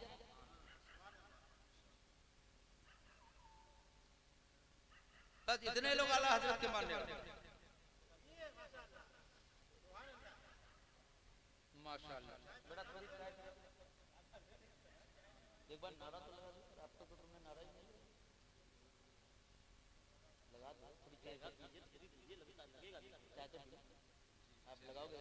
बस इतने लोग आला हजरत के मानने वाले। माशाअल्लाह, बड़ा एक बार नारा तो लगा दो। आप तो तुमने नारा ही नहीं लगा दो। थोड़ी चाय कीजिए, लगेगा चाय तो आप लगाओगे।